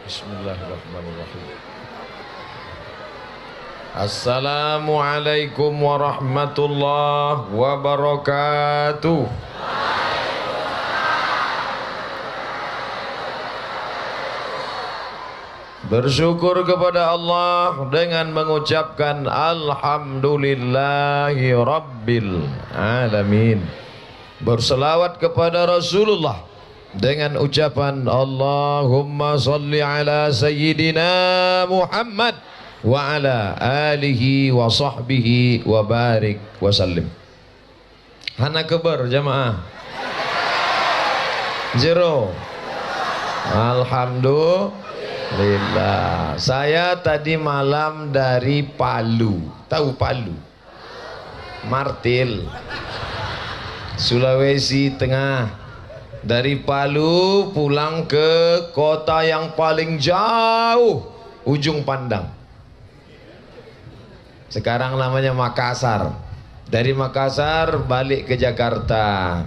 Bismillahirrahmanirrahim. Assalamualaikum warahmatullahi wabarakatuh. Bersyukur kepada Allah dengan mengucapkan Alhamdulillahi Rabbil Alamin. Berselawat kepada Rasulullah dengan ucapan Allahumma salli ala Sayyidina Muhammad wa ala alihi wa sahbihi wa barik wa sallim. Hana kebar jamaah Zero. Alhamdulillah. Saya tadi malam dari Palu. Tahu Palu? Martil, Sulawesi Tengah. Dari Palu pulang ke kota yang paling jauh, ujung pandang. Sekarang namanya Makassar. Dari Makassar balik ke Jakarta.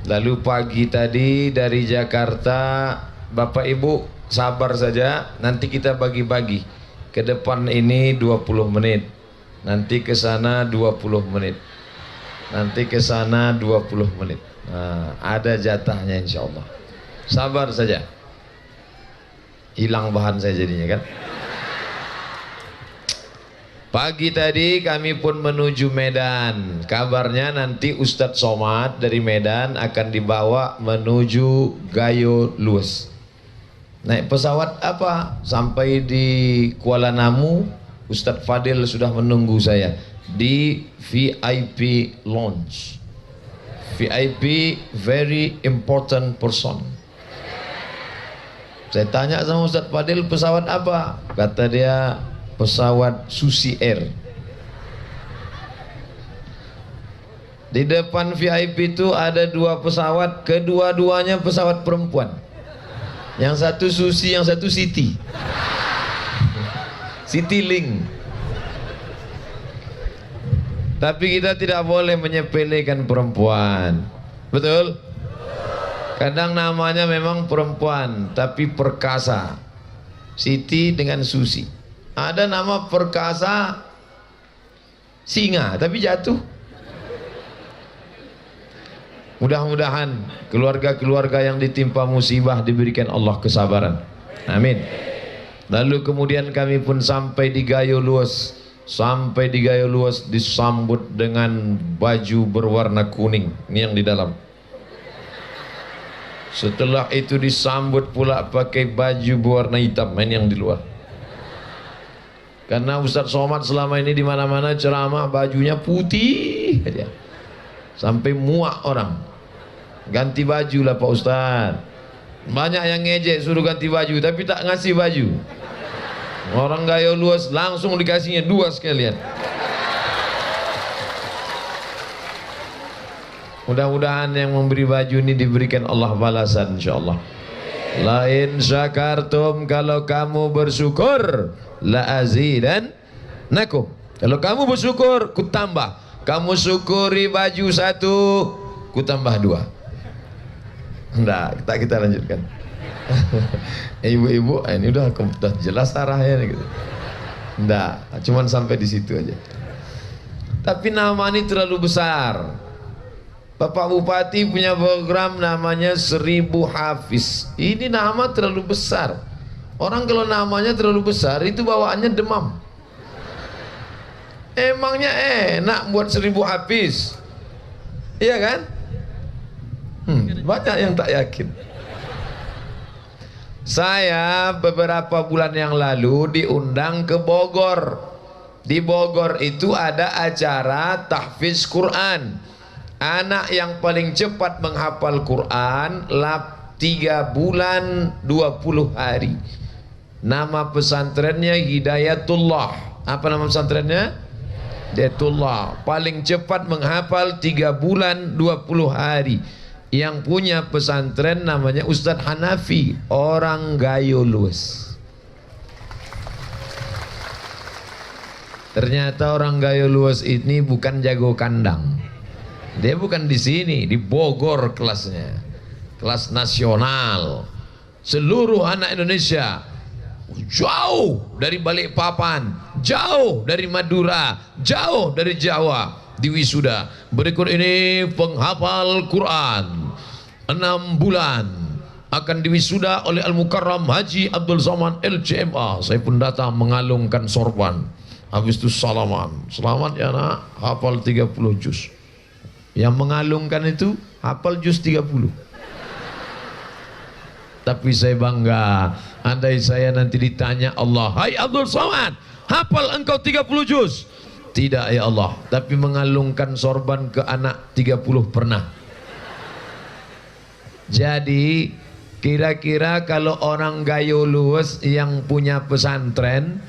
Lalu pagi tadi dari Jakarta, Bapak Ibu sabar saja, nanti kita bagi-bagi. Ke depan ini 20 menit. Nanti ke sana 20 menit. Nanti ke sana 20 menit. Nah, ada jatahnya insyaallah. Sabar saja. Hilang bahan saya jadinya kan. Pagi tadi kami pun menuju Medan. Kabarnya nanti Ustadz Somad dari Medan akan dibawa menuju Gayo Lues. Naik pesawat apa? Sampai di Kuala Namu, Ustadz Fadil sudah menunggu saya di VIP lounge. VIP, very important person. Saya tanya sama Ustadz Fadil, pesawat apa? Kata dia, pesawat Susi Air. Di depan VIP itu ada 2 pesawat, kedua-duanya pesawat perempuan. Yang satu Susi, yang satu Siti. Citylink. Tapi kita tidak boleh menyepelekan perempuan. Betul? Kadang namanya memang perempuan, tapi perkasa. Siti dengan Susi. Ada nama perkasa singa, tapi jatuh. Mudah-mudahan keluarga-keluarga yang ditimpa musibah diberikan Allah kesabaran. Amin. Lalu kemudian kami pun sampai di Gayo Lues. Sampai di Gayo Lues disambut dengan baju berwarna kuning. Ini yang di dalam. Setelah itu disambut pula pakai baju berwarna hitam. Ini yang di luar. Karena Ustadz Somad selama ini di mana-mana ceramah bajunya putih aja. Sampai muak orang. Ganti baju lah Pak Ustadz. Banyak yang ngejek suruh ganti baju tapi tak ngasih baju. Orang Gayo Lues langsung dikasihnya 2 sekalian. Mudah-mudahan yang memberi baju ini diberikan Allah balasan insyaallah. La in syakartum, kalau kamu bersyukur, la azidannakum. Kalau kamu bersyukur, ku tambah. Kamu syukuri baju 1, ku tambah 2. Enggak, kita lanjutkan. Ibu-ibu, ini udah jelas arahnya gitu. Enggak, cuman sampai di situ aja. Tapi nama ini terlalu besar. Bapak Bupati punya program namanya 1000 Hafiz. Ini nama terlalu besar. Orang kalau namanya terlalu besar itu bawaannya demam. Emangnya enak buat 1000 Hafiz? Iya kan? Banyak yang tak yakin. Saya beberapa bulan yang lalu diundang ke Bogor. Di Bogor itu ada acara tahfiz Quran. Anak yang paling cepat menghafal Quran 3 bulan 20 hari. Nama pesantrennya Hidayatullah. Apa nama pesantrennya? Hidayatullah. Paling cepat menghafal 3 bulan 20 hari. Yang punya pesantren namanya Ustadz Hanafi, orang Gayo Lues. Ternyata orang Gayo Lues ini bukan jago kandang. Dia bukan di sini, di Bogor kelasnya. Kelas nasional. Seluruh anak Indonesia jauh dari Balikpapan, jauh dari Madura, jauh dari Jawa di wisuda. Berikut ini penghafal Quran 6 bulan akan diwisuda oleh Al-Mukarram Haji Abdul Somad LCMA. Saya pun datang mengalungkan sorban. Habis itu salaman. Selamat ya nak, hafal 30 juz. Yang mengalungkan itu hafal juz 30. Tapi saya bangga, andai saya nanti ditanya Allah, hai Abdul Somad, hafal engkau 30 juz? Tidak ya Allah, tapi mengalungkan sorban ke anak 30 pernah. Jadi kira-kira kalau orang gayo luwes yang punya pesantren,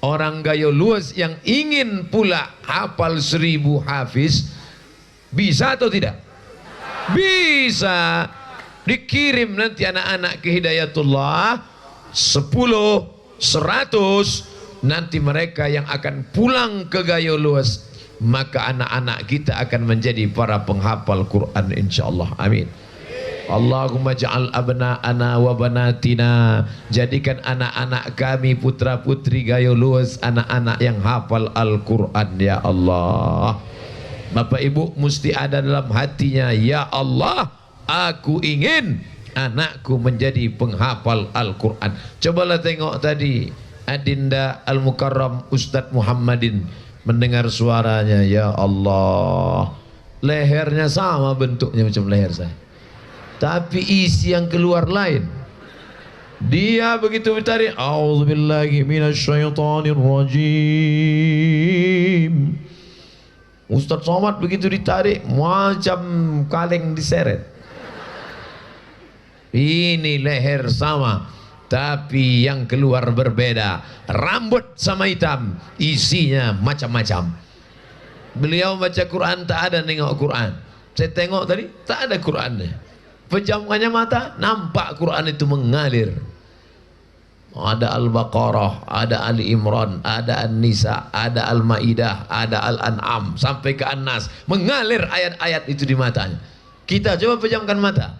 orang gayo luwes yang ingin pula hafal 1000 hafiz, bisa atau tidak? Bisa. Dikirim nanti anak-anak ke Hidayatullah 10, 100, nanti mereka yang akan pulang ke gayo luwes, maka anak-anak kita akan menjadi para penghafal Quran insyaallah. Amin. Allahumma ja'al abna'ana wa banatina, jadikan anak-anak kami, putra putri gayo luwes, anak-anak yang hafal Al-Quran ya Allah. Bapak ibu mesti ada dalam hatinya, ya Allah, aku ingin anakku menjadi penghafal Al-Quran. Cobalah tengok tadi Adinda Al-Mukarram Ustadz Muhammadin, mendengar suaranya, ya Allah, lehernya sama bentuknya macam leher saya, tapi isi yang keluar lain. Dia begitu bertarik, a'udzubillahi minasyaitonirrajim. Ustadz Somad begitu ditarik macam kaleng diseret. Ini leher sama, tapi yang keluar berbeda. Rambut sama hitam, isinya macam-macam. Beliau baca Quran tak ada nengok Quran. Saya tengok tadi tak ada Qurannya. Pejamkannya mata, nampak Quran itu mengalir. Ada Al-Baqarah, ada Ali Imran, ada An-Nisa, ada Al-Maidah, ada Al-An'am, sampai ke An-Nas. Mengalir ayat-ayat itu di matanya. Kita coba pejamkan mata,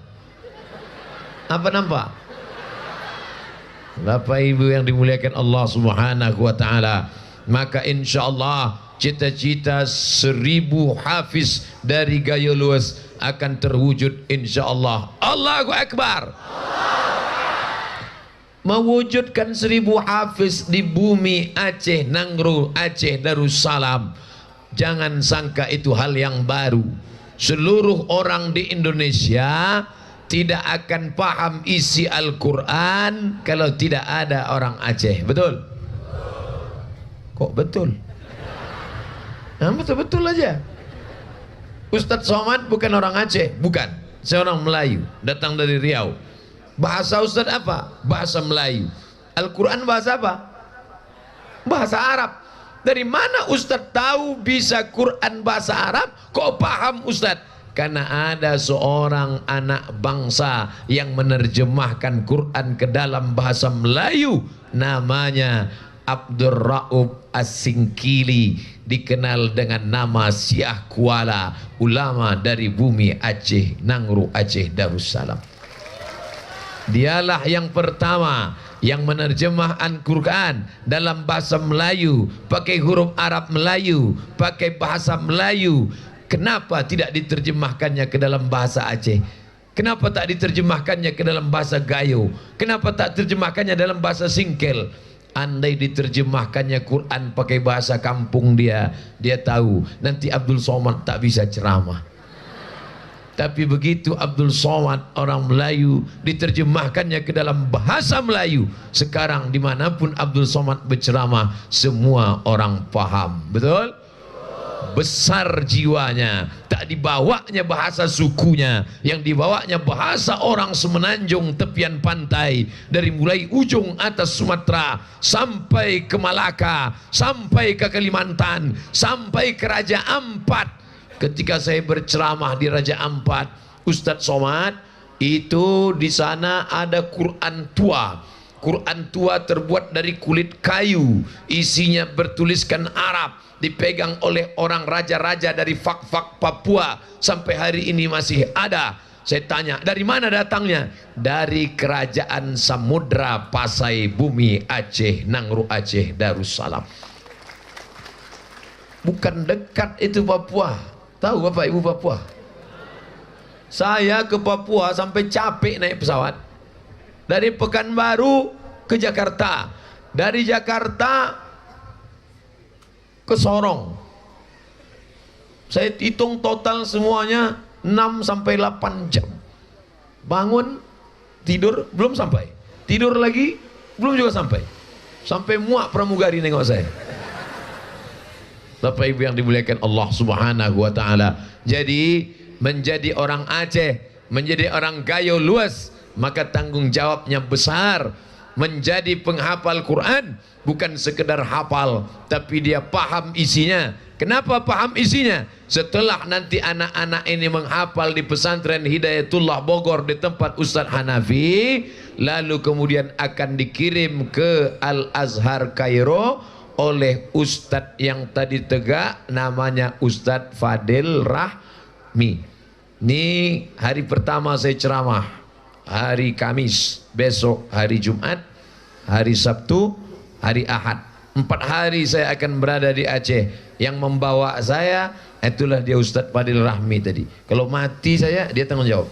apa nampak? Bapak ibu yang dimuliakan Allah subhanahu wa ta'ala, maka insya Allah cita-cita 1000 hafiz dari gayo luwes akan terwujud insya Allah. Allahu Akbar. Mewujudkan 1000 hafiz di bumi Aceh, Nangro, Aceh Darussalam, jangan sangka itu hal yang baru. Seluruh orang di Indonesia tidak akan paham isi Al-Quran kalau tidak ada orang Aceh. Betul? Kok betul? Nah, betul-betul aja. Ustadz Somad bukan orang Aceh, bukan. Saya orang Melayu, datang dari Riau. Bahasa Ustadz apa? Bahasa Melayu. Al-Quran bahasa apa? Bahasa Arab. Dari mana Ustadz tahu bisa Quran bahasa Arab? Kok paham Ustadz? Karena ada seorang anak bangsa yang menerjemahkan Quran ke dalam bahasa Melayu, namanya Abdur Raub As-Singkili, dikenal dengan nama Syekh Kuala, ulama dari bumi Aceh, Nangro, Aceh Darussalam. Dialah yang pertama yang menerjemah Al-Quran dalam bahasa Melayu, pakai huruf Arab Melayu, pakai bahasa Melayu. Kenapa tidak diterjemahkannya ke dalam bahasa Aceh? Kenapa tak diterjemahkannya ke dalam bahasa Gayo? Kenapa tak terjemahkannya dalam bahasa Singkel? Andai diterjemahkannya Quran pakai bahasa kampung dia tahu nanti Abdul Somad tak bisa ceramah. Tapi begitu Abdul Somad orang Melayu, diterjemahkannya ke dalam bahasa Melayu, sekarang dimanapun Abdul Somad berceramah, semua orang paham. Betul? Besar jiwanya, tak dibawanya bahasa sukunya, yang dibawanya bahasa orang semenanjung tepian pantai, dari mulai ujung atas Sumatera sampai ke Malaka, sampai ke Kalimantan, sampai ke Raja Ampat. Ketika saya berceramah di Raja Ampat, Ustadz Somad, itu di sana ada Quran tua. Quran tua terbuat dari kulit kayu, isinya bertuliskan Arab, dipegang oleh orang raja-raja dari Fak-Fak Papua, sampai hari ini masih ada. Saya tanya, dari mana datangnya? Dari kerajaan Samudra Pasai Bumi Aceh, Nangro Aceh Darussalam. Bukan dekat itu Papua. Tahu Bapak Ibu Papua? Saya ke Papua sampai capek naik pesawat. Dari Pekanbaru ke Jakarta. Dari Jakarta ke Sorong. Saya hitung total semuanya 6 sampai 8 jam. Bangun, tidur, belum sampai. Tidur lagi, belum juga sampai. Sampai muak pramugari nengok saya. Bapak Ibu yang dimuliakan Allah Subhanahu wa taala. Jadi menjadi orang Aceh, menjadi orang Gayo Luas, maka tanggung jawabnya besar. Menjadi penghafal Quran bukan sekedar hafal, tapi dia paham isinya. Kenapa paham isinya? Setelah nanti anak-anak ini menghafal di pesantren Hidayatullah Bogor di tempat Ustadz Hanafi, lalu kemudian akan dikirim ke Al-Azhar Kairo oleh Ustadz yang tadi tegak, namanya Ustadz Fadil Rahmi. Ini hari pertama saya ceramah, hari Kamis, besok hari Jumat, hari Sabtu, hari Ahad. 4 hari saya akan berada di Aceh. Yang membawa saya itulah dia Ustadz Fadil Rahmi tadi. Kalau mati saya, dia tanggung jawab.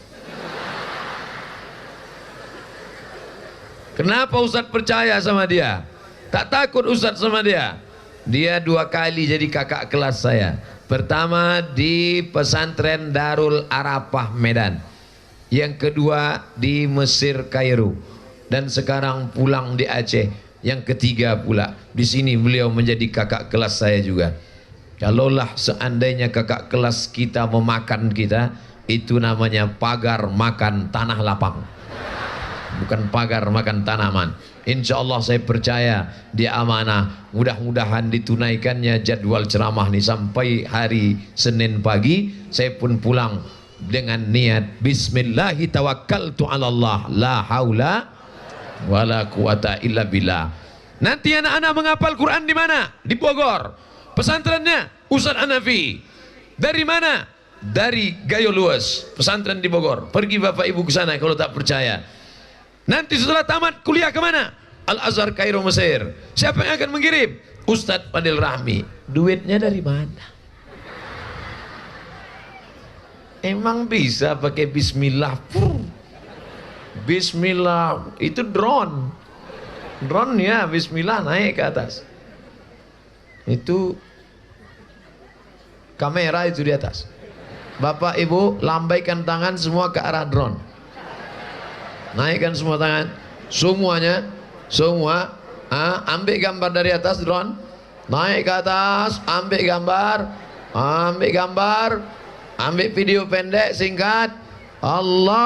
Kenapa Ustadz percaya sama dia? Tak takut Ustadz sama dia. Dia 2 kali jadi kakak kelas saya. Pertama di pesantren Darul Arafah Medan. Yang kedua di Mesir Kairo. Dan sekarang pulang di Aceh. Yang ketiga pula di sini beliau menjadi kakak kelas saya juga. Kalaulah seandainya kakak kelas kita memakan kita, itu namanya pagar makan tanah lapang, bukan pagar makan tanaman. Insya Allah saya percaya dia amanah. Mudah-mudahan ditunaikannya jadwal ceramah ini sampai hari Senin pagi. Saya pun pulang dengan niat Bismillahi tawakkaltu ala Allah la haula wala quwata illa billah. Nanti anak-anak menghafal Quran di mana? Di Bogor. Pesantrennya Ustadz Hanafi. Dari mana? Dari Gayo Luas, pesantren di Bogor. Pergi Bapak Ibu ke sana kalau tak percaya. Nanti setelah tamat kuliah kemana? Al-Azhar Kairo Mesir. Siapa yang akan mengirim? Ustadz Fadil Rahmi. Duitnya dari mana? Emang bisa pakai bismillah? Bismillah itu drone. Drone ya, bismillah naik ke atas. Itu kamera itu di atas. Bapak Ibu lambaikan tangan semua ke arah drone. Naikkan semua tangan. Semuanya, semua. Ambil gambar dari atas drone. Naik ke atas, ambil gambar. Ambil gambar. Ambil video pendek singkat. Allahumma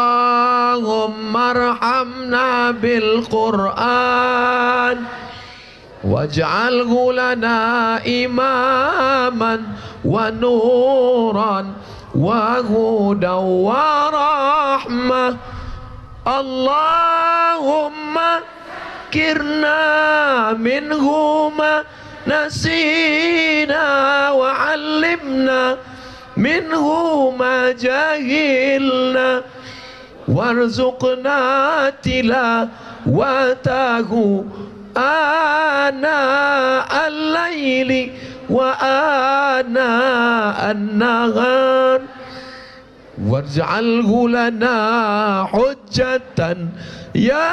arhamna bil Quran waj'alhu lana imaman wa nuran wa hudan wa rahmah. Allahumma kirna minhuma nasina wa 'allimna minhu ma jahilna warzuqna tilawatahu ana al-laili wa ana an-nahar warja'alhu lana hujjatan ya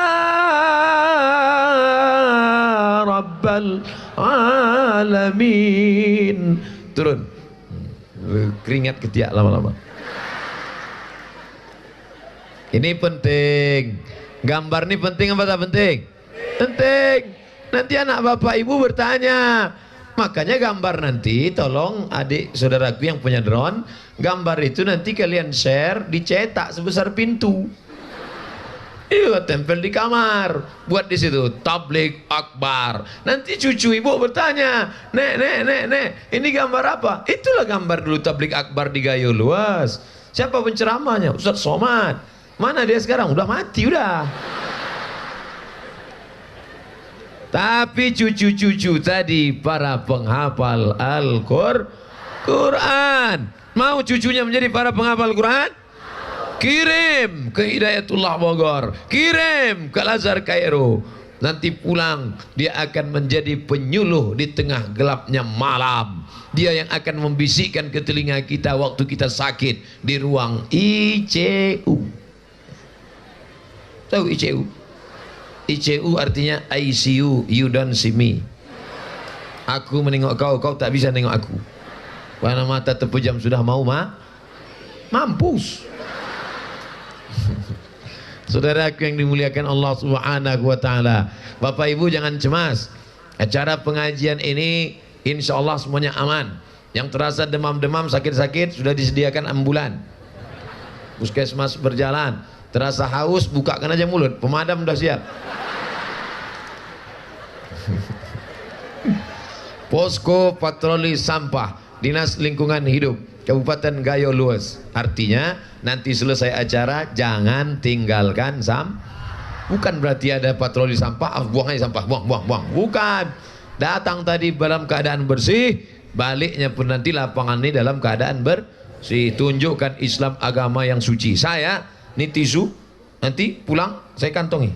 rabbal alamin. Turun keringat ketiak lama-lama. Ini penting. Gambar ini penting apa tak penting? Penting. Nanti anak bapak ibu bertanya. Makanya gambar nanti tolong adik saudaraku yang punya drone, gambar itu nanti kalian share, dicetak sebesar pintu. Iya, tempel di kamar, buat di situ tabligh akbar. Nanti cucu ibu bertanya, nek, ini gambar apa? Itulah gambar dulu tabligh akbar di Gayo Luas. Siapa penceramahnya? Ustadz Somad. Mana dia sekarang? Udah mati udah. Tapi cucu-cucu tadi para penghafal Al-Quran. Mau cucunya menjadi para penghafal Quran? kirim ke Hidayatullah Bogor, kirim ke Al-Azhar Kairo. Nanti pulang dia akan menjadi penyuluh di tengah gelapnya malam. Dia yang akan membisikkan ke telinga kita waktu kita sakit di ruang ICU. Tahu ICU? ICU artinya ICU, you don't see me. Aku menengok kau, kau tak bisa nengok aku. Karena mata terpejam sudah mau mampus. Saudaraku yang dimuliakan Allah Subhanahu wa taala, Bapak Ibu jangan cemas. Acara pengajian ini insya Allah semuanya aman. Yang terasa demam-demam, sakit-sakit sudah disediakan ambulan. Puskesmas berjalan. Terasa haus, bukakan aja mulut, pemadam sudah siap. Posko patroli sampah Dinas Lingkungan Hidup Kabupaten Gayo Lues. Artinya nanti selesai acara jangan tinggalkan bukan berarti ada patroli sampah, buang aja sampah, buang. Bukan. Datang tadi dalam keadaan bersih, baliknya pun nanti lapangan ini dalam keadaan bersih. Tunjukkan Islam agama yang suci. Saya ini tisu, nanti pulang saya kantongi.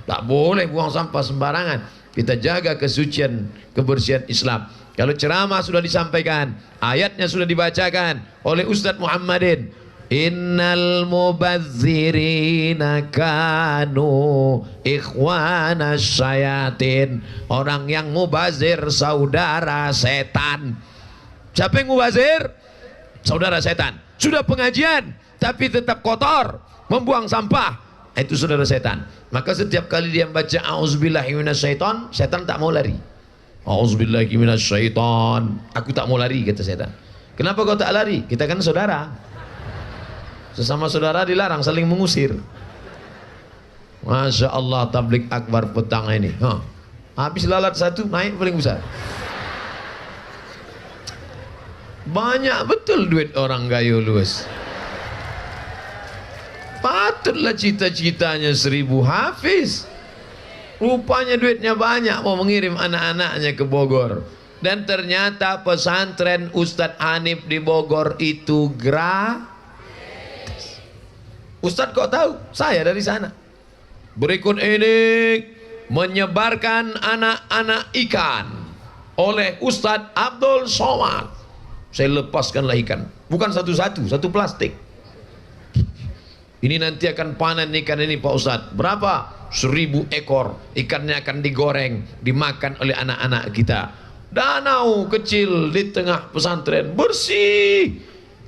Tak boleh buang sampah sembarangan. Kita jaga kesucian, kebersihan Islam. Kalau ceramah sudah disampaikan, ayatnya sudah dibacakan oleh Ustadz Muhammadin. Innal mubazzirina kanu ikhwana syayatin. Orang yang mubazir saudara setan. Siapa yang mubazir? Saudara setan. Sudah pengajian tapi tetap kotor, membuang sampah, itu saudara setan. Maka setiap kali dia baca auzubillahi minasyaiton, setan tak mau lari. Auzubillahi minasyaiton, aku tak mau lari, kata setan. Kenapa kau tak lari? Kita kan saudara. Sesama saudara dilarang saling mengusir. Masya Allah, tablik akbar petang ini. Habis lalat satu, naik paling besar. Banyak betul duit orang Gayo Lues. Patutlah cita-citanya 1000 hafiz. Rupanya duitnya banyak, mau mengirim anak-anaknya ke Bogor. Dan ternyata pesantren Ustadz Hanif di Bogor itu gratis. Ustadz kok tahu? Saya dari sana. Berikut ini menyebarkan anak-anak ikan oleh Ustadz Abdul Somad. Saya lepaskanlah ikan, bukan satu-satu, satu plastik. Ini nanti akan panen ikan ini Pak Ustadz. Berapa? 1000 ekor. Ikannya akan digoreng, dimakan oleh anak-anak kita. Danau kecil di tengah pesantren bersih.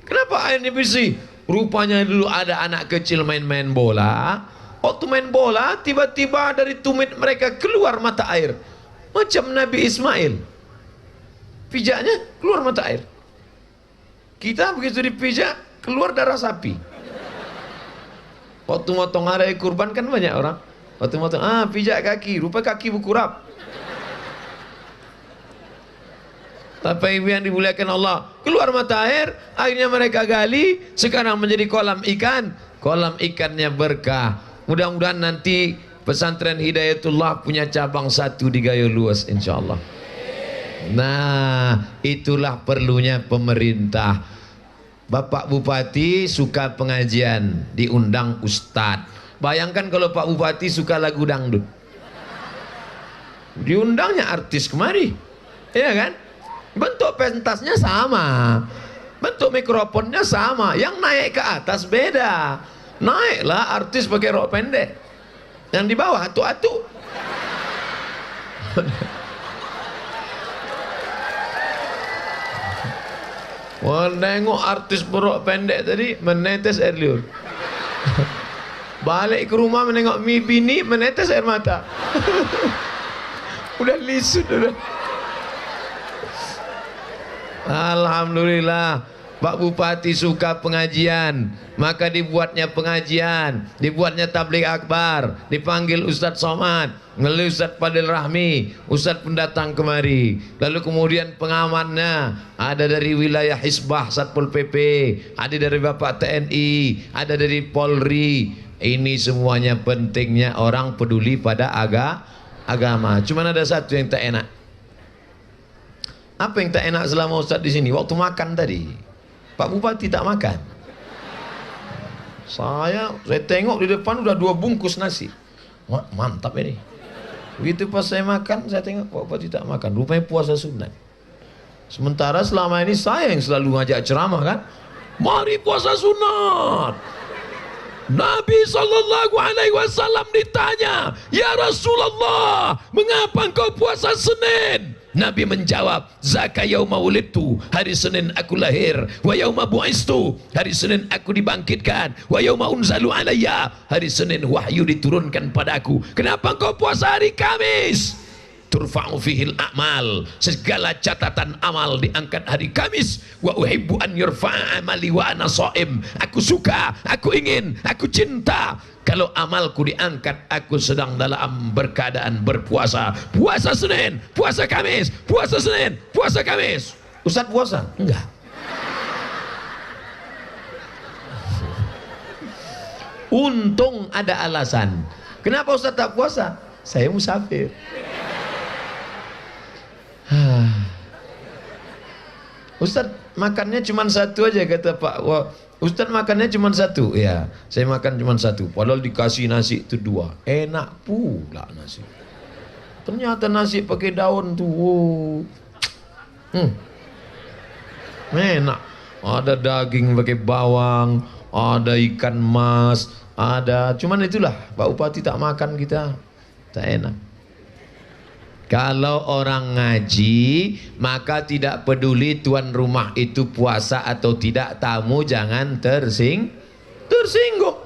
Kenapa airnya bersih? Rupanya dulu ada anak kecil main-main bola. Waktu main bola, tiba-tiba dari tumit mereka keluar mata air. Macam Nabi Ismail. Pijaknya keluar mata air. Kita begitu dipijak, keluar darah sapi. Waktu motong hari kurban kan banyak orang. Waktu motong, pijak kaki, rupa kaki berkurap. Tapi ibu yang dimuliakan Allah, keluar mata air, akhirnya mereka gali, sekarang menjadi kolam ikan. Kolam ikannya berkah. Mudah-mudahan nanti pesantren Hidayatullah punya cabang 1 di Gayo Lues insyaallah. Nah, itulah perlunya pemerintah. Bapak Bupati suka pengajian, diundang Ustadz. Bayangkan kalau Pak Bupati suka lagu dangdut, diundangnya artis kemari, iya kan? Bentuk pentasnya sama, bentuk mikrofonnya sama, yang naik ke atas beda. Naiklah artis pakai rok pendek, yang di bawah atu-atu. Wah, nengok artis berok pendek tadi menetes air liur. Balik ke rumah menengok bini menetes air mata. Udah lisut udah. Alhamdulillah, Pak Bupati suka pengajian, maka dibuatnya pengajian, dibuatnya tabligh akbar, dipanggil Ustadz Somad, melalui Ustadz Fadil Rahmi, Ustadz pun datang kemari. Lalu kemudian pengamannya ada dari wilayah Hisbah Satpol PP, ada dari Bapak TNI, ada dari Polri. Ini semuanya pentingnya orang peduli pada agama. Cuman ada satu yang tak enak. Apa yang tak enak selama Ustadz di sini? Waktu makan tadi, Pak Bupati tak makan. Saya tengok di depan udah 2 bungkus nasi. Wah, mantap ini. Begitu pas saya makan, saya tengok Pak Bupati tak makan. Rupanya puasa sunat. Sementara selama ini saya yang selalu ngajak ceramah kan. Mari puasa sunat. Nabi SAW ditanya, ya Rasulullah, mengapa engkau puasa Senin? Nabi menjawab, zaka yauma wulidtu, hari Senin aku lahir, wa yauma bu'istu, hari Senin aku dibangkitkan, wa yauma unzalu alayya, hari Senin wahyu diturunkan padaku. Kenapa engkau puasa hari Kamis? Turfa'u fihil a'mal, segala catatan amal diangkat hari Kamis. Wa uhibbu an yurfa'a amali wa ana shaim, aku suka, aku ingin, aku cinta kalau amalku diangkat aku sedang dalam berkeadaan berpuasa. Puasa Senin, puasa Kamis, puasa Senin, puasa Kamis. Ustaz puasa? Enggak. Untung ada alasan. Kenapa Ustaz tak puasa? Saya musafir. Ustaz makannya cuma satu aja, kata Pak. Wah, Ustaz makannya cuma satu. Ya, saya makan cuma satu. Padahal dikasih nasi itu 2. Enak pula nasi. Ternyata nasi pakai daun tuh. Enak. Ada daging pakai bawang, ada ikan mas, ada. Cuman itulah Pak Bupati tak makan kita. Tak enak. Kalau orang ngaji, maka tidak peduli tuan rumah itu puasa atau tidak, tamu jangan tersinggung.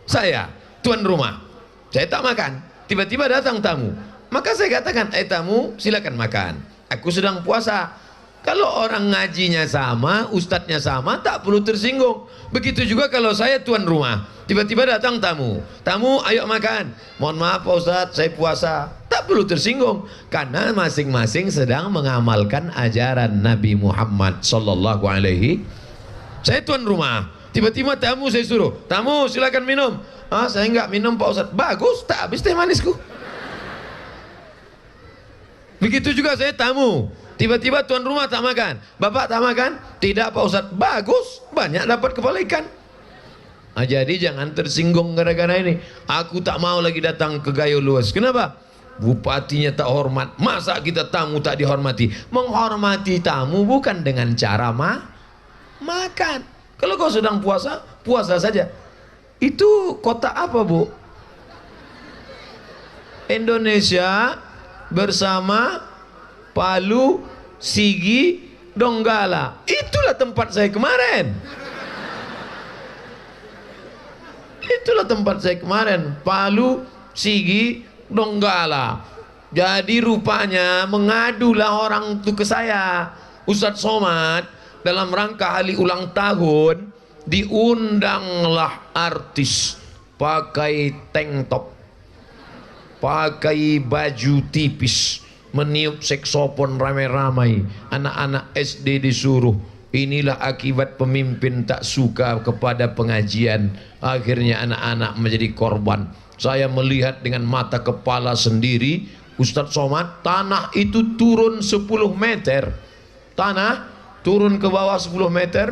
Saya, tuan rumah, saya tak makan, tiba-tiba datang tamu, maka saya katakan, tamu silakan makan, aku sedang puasa. Kalau orang ngajinya sama, ustadznya sama, tak perlu tersinggung. Begitu juga kalau saya tuan rumah, tiba-tiba datang tamu, ayo makan, mohon maaf Pak Ustadz, saya puasa. Tak perlu tersinggung, karena masing-masing sedang mengamalkan ajaran Nabi Muhammad sallallahu alaihi. Saya tuan rumah, tiba-tiba tamu saya suruh, tamu silakan minum. Saya enggak minum Pak Ustadz. Bagus, tak habis teh manisku. Begitu juga saya tamu, tiba-tiba tuan rumah tak makan. Bapak tak makan? Tidak Pak Ustadz. Bagus, banyak dapat kepala ikan. Jadi jangan tersinggung gara-gara ini. Aku tak mau lagi datang ke Gayo Luas. Kenapa? Bupatinya tak hormat. Masa kita tamu tak dihormati? Menghormati tamu bukan dengan cara makan. Kalau kau sedang puasa, puasa saja. Itu kota apa, Bu? Indonesia bersama Palu, Sigi, Donggala. Itulah tempat saya kemarin. Itulah tempat saya kemarin. Palu, Sigi, Donggala. Jadi rupanya mengadulah orang itu ke saya. Ustadz Somad dalam rangka hari ulang tahun diundanglah artis pakai tank top, pakai baju tipis, meniup saksofon ramai-ramai. Anak-anak SD disuruh. Inilah akibat pemimpin tak suka kepada pengajian. Akhirnya anak-anak menjadi korban. Saya melihat dengan mata kepala sendiri, Ustadz Somad, tanah itu turun 10 meter. Tanah turun ke bawah 10 meter.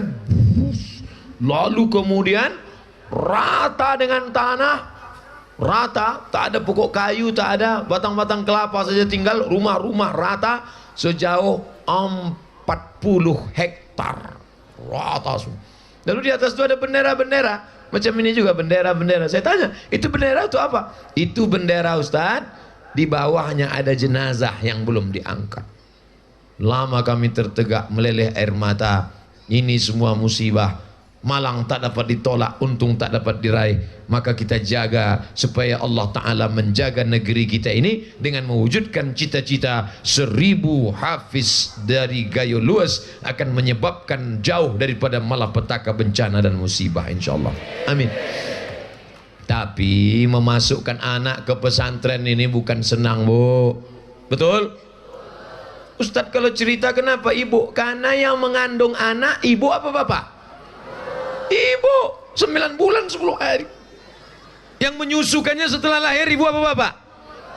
Lalu kemudian rata dengan tanah. Rata, tak ada pokok kayu, tak ada batang-batang kelapa saja, tinggal rumah-rumah rata sejauh 40 hektar. Rata semua. Lalu di atas itu ada bendera-bendera. Macam ini juga bendera-bendera. Saya tanya, itu bendera itu apa? Itu bendera Ustaz, di bawahnya ada jenazah yang belum diangkat. Lama kami tertegak, meleleh air mata. Ini semua musibah. Malang tak dapat ditolak, untung tak dapat diraih. Maka kita jaga supaya Allah Ta'ala menjaga negeri kita ini dengan mewujudkan cita-cita 1000 hafiz dari Gayo Luas akan menyebabkan jauh daripada malapetaka, bencana dan musibah, insyaAllah. Amin. Tapi memasukkan anak ke pesantren ini bukan senang, Bu. Betul? Ustadz kalau cerita kenapa ibu? Karena yang mengandung anak ibu apa bapak? Ibu. 9 bulan 10 hari. Yang menyusukannya setelah lahir ibu apa bapak?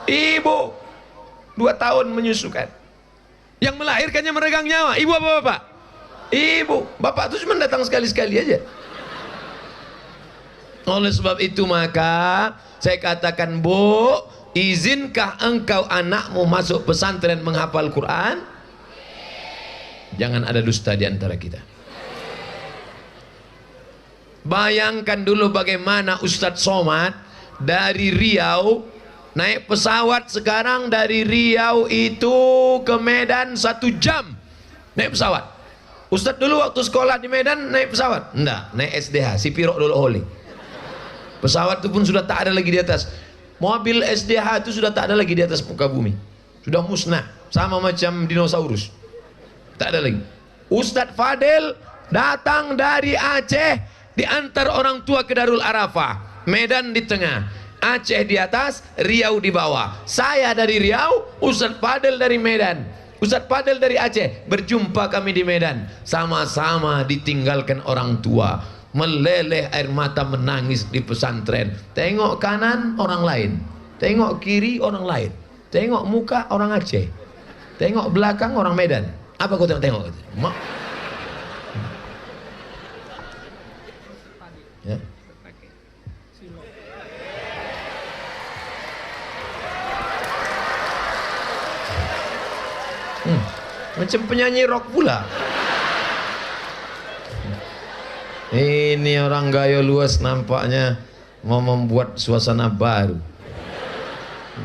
Ibu. 2 tahun menyusukan. Yang melahirkannya meregang nyawa ibu apa bapak? Ibu. Bapak itu cuma datang sekali-sekali aja. Oleh sebab itu maka saya katakan, Bu, izinkah engkau anakmu masuk pesantren menghafal Quran? Jangan ada dusta di antara kita. Bayangkan dulu bagaimana Ustadz Somad dari Riau naik pesawat, sekarang dari Riau itu ke Medan 1 jam naik pesawat. Ustadz dulu waktu sekolah di Medan naik pesawat? Enggak, naik SDH, si Pirok dulu Oli. Pesawat itu pun sudah tak ada lagi di atas. Mobil SDH itu sudah tak ada lagi di atas muka bumi. Sudah musnah, sama macam dinosaurus. Tak ada lagi. Ustadz Fadil datang dari Aceh, diantar orang tua ke Darul Arafah. Medan di tengah, Aceh di atas, Riau di bawah. Saya dari Riau, Ustadz Fadil dari Medan. Ustadz Fadil dari Aceh. Berjumpa kami di Medan. Sama-sama ditinggalkan orang tua. Meleleh air mata, menangis di pesantren. Tengok kanan orang lain, tengok kiri orang lain, tengok muka orang Aceh, tengok belakang orang Medan. Apa kau tengok? Mak. Ya. Macam penyanyi rock pula. Ini orang gaya luas nampaknya mau membuat suasana baru.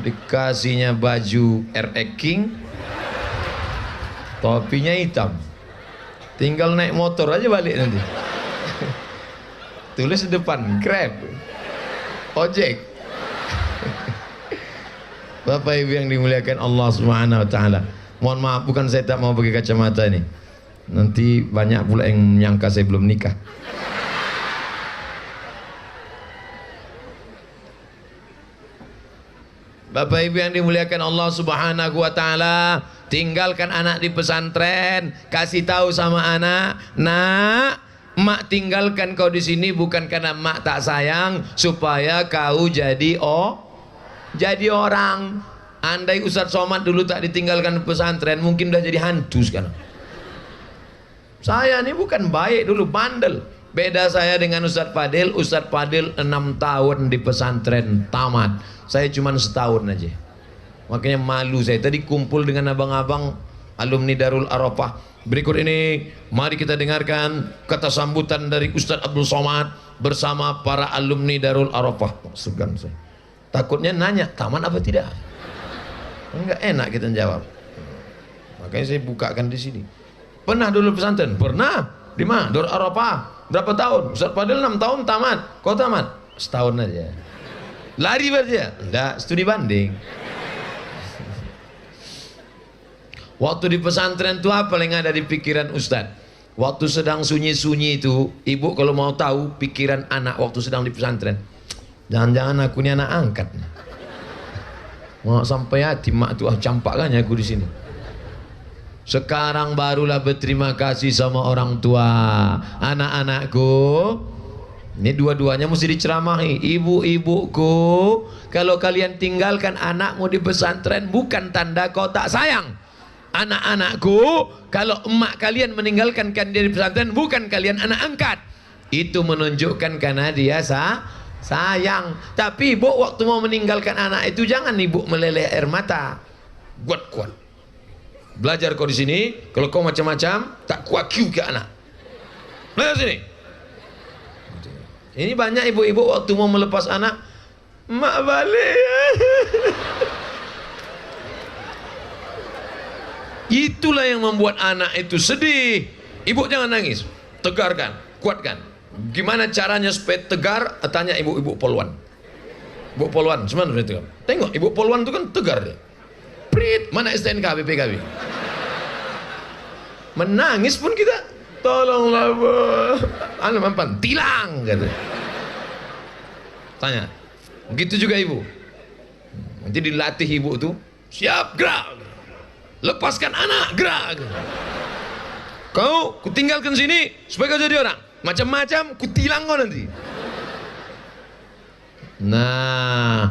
Dikasihnya baju RX King, topinya hitam, tinggal naik motor aja balik nanti. Tulis di depan Grab, ojek. Bapak Ibu yang dimuliakan Allah Subhanahu wa taala. Mohon maaf, bukan saya tak mau pakai kacamata ini. Nanti banyak pula yang menyangka saya belum nikah. Bapak Ibu yang dimuliakan Allah Subhanahu wa taala, tinggalkan anak di pesantren, kasih tahu sama anak, "Nak, mak tinggalkan kau di sini bukan karena mak tak sayang, supaya kau jadi orang." Andai Ustadz Somad dulu tak ditinggalkan pesantren, mungkin udah jadi hantu sekarang. Saya ini bukan baik dulu, bandel. Beda saya dengan Ustadz Fadil. Ustadz Fadil 6 tahun di pesantren tamat. Saya cuma setahun aja. Makanya malu saya. Tadi kumpul dengan abang-abang alumni Darul Arafah. Berikut ini mari kita dengarkan kata sambutan dari Ustadz Abdul Somad bersama para alumni Darul Arafah. Segan saya. Takutnya nanya, tamat apa tidak? Enggak enak kita jawab. Makanya saya bukakan di sini. Pernah dulu pesantren? Pernah. Di mana? Darul Arafah. Berapa tahun? Ustadz Fadil 6 tahun tamat. Kau tamat? Setahun aja. Lari berarti ya? Enggak, studi banding. Waktu di pesantren itu apa yang ada di pikiran Ustadz? Waktu sedang sunyi-sunyi itu, ibu kalau mau tahu pikiran anak waktu sedang di pesantren, jangan-jangan aku ini anak angkat. Mau sampai hati mak tuh campakkannya aku di sini. Sekarang barulah berterima kasih sama orang tua. Anak-anakku, ini dua-duanya mesti diceramahi. Ibu-ibuku, kalau kalian tinggalkan anakmu di pesantren bukan tanda kau tak sayang. Anak-anakku, kalau emak kalian meninggalkan dia di pesantren bukan kalian anak angkat. Itu menunjukkan karena dia sayang. Tapi ibu waktu mau meninggalkan anak itu jangan ibu meleleh air mata. Kuat-kuat. Belajar kau di sini. Kalau kau macam-macam, tak kuat kiu ke anak. Belajar sini. Ini banyak ibu-ibu waktu mau melepas anak, mak balik. Itulah yang membuat anak itu sedih. Ibu jangan nangis, tegarkan, kuatkan. Gimana caranya supaya tegar? Tanya ibu-ibu Poluan. Ibu Poluan, sebenarnya itu. Tengok ibu Poluan itu kan tegar dia. Prit, mana STNK BPKB? Menangis pun kita, tolonglah bu, anu mempan, tilang gitu. Tanya, begitu juga ibu. Nanti dilatih ibu tuh, siap gerak. Lepaskan anak, gerak. Kau kutinggalkan sini supaya kau jadi orang. Macam-macam kutilang kau nanti. Nah,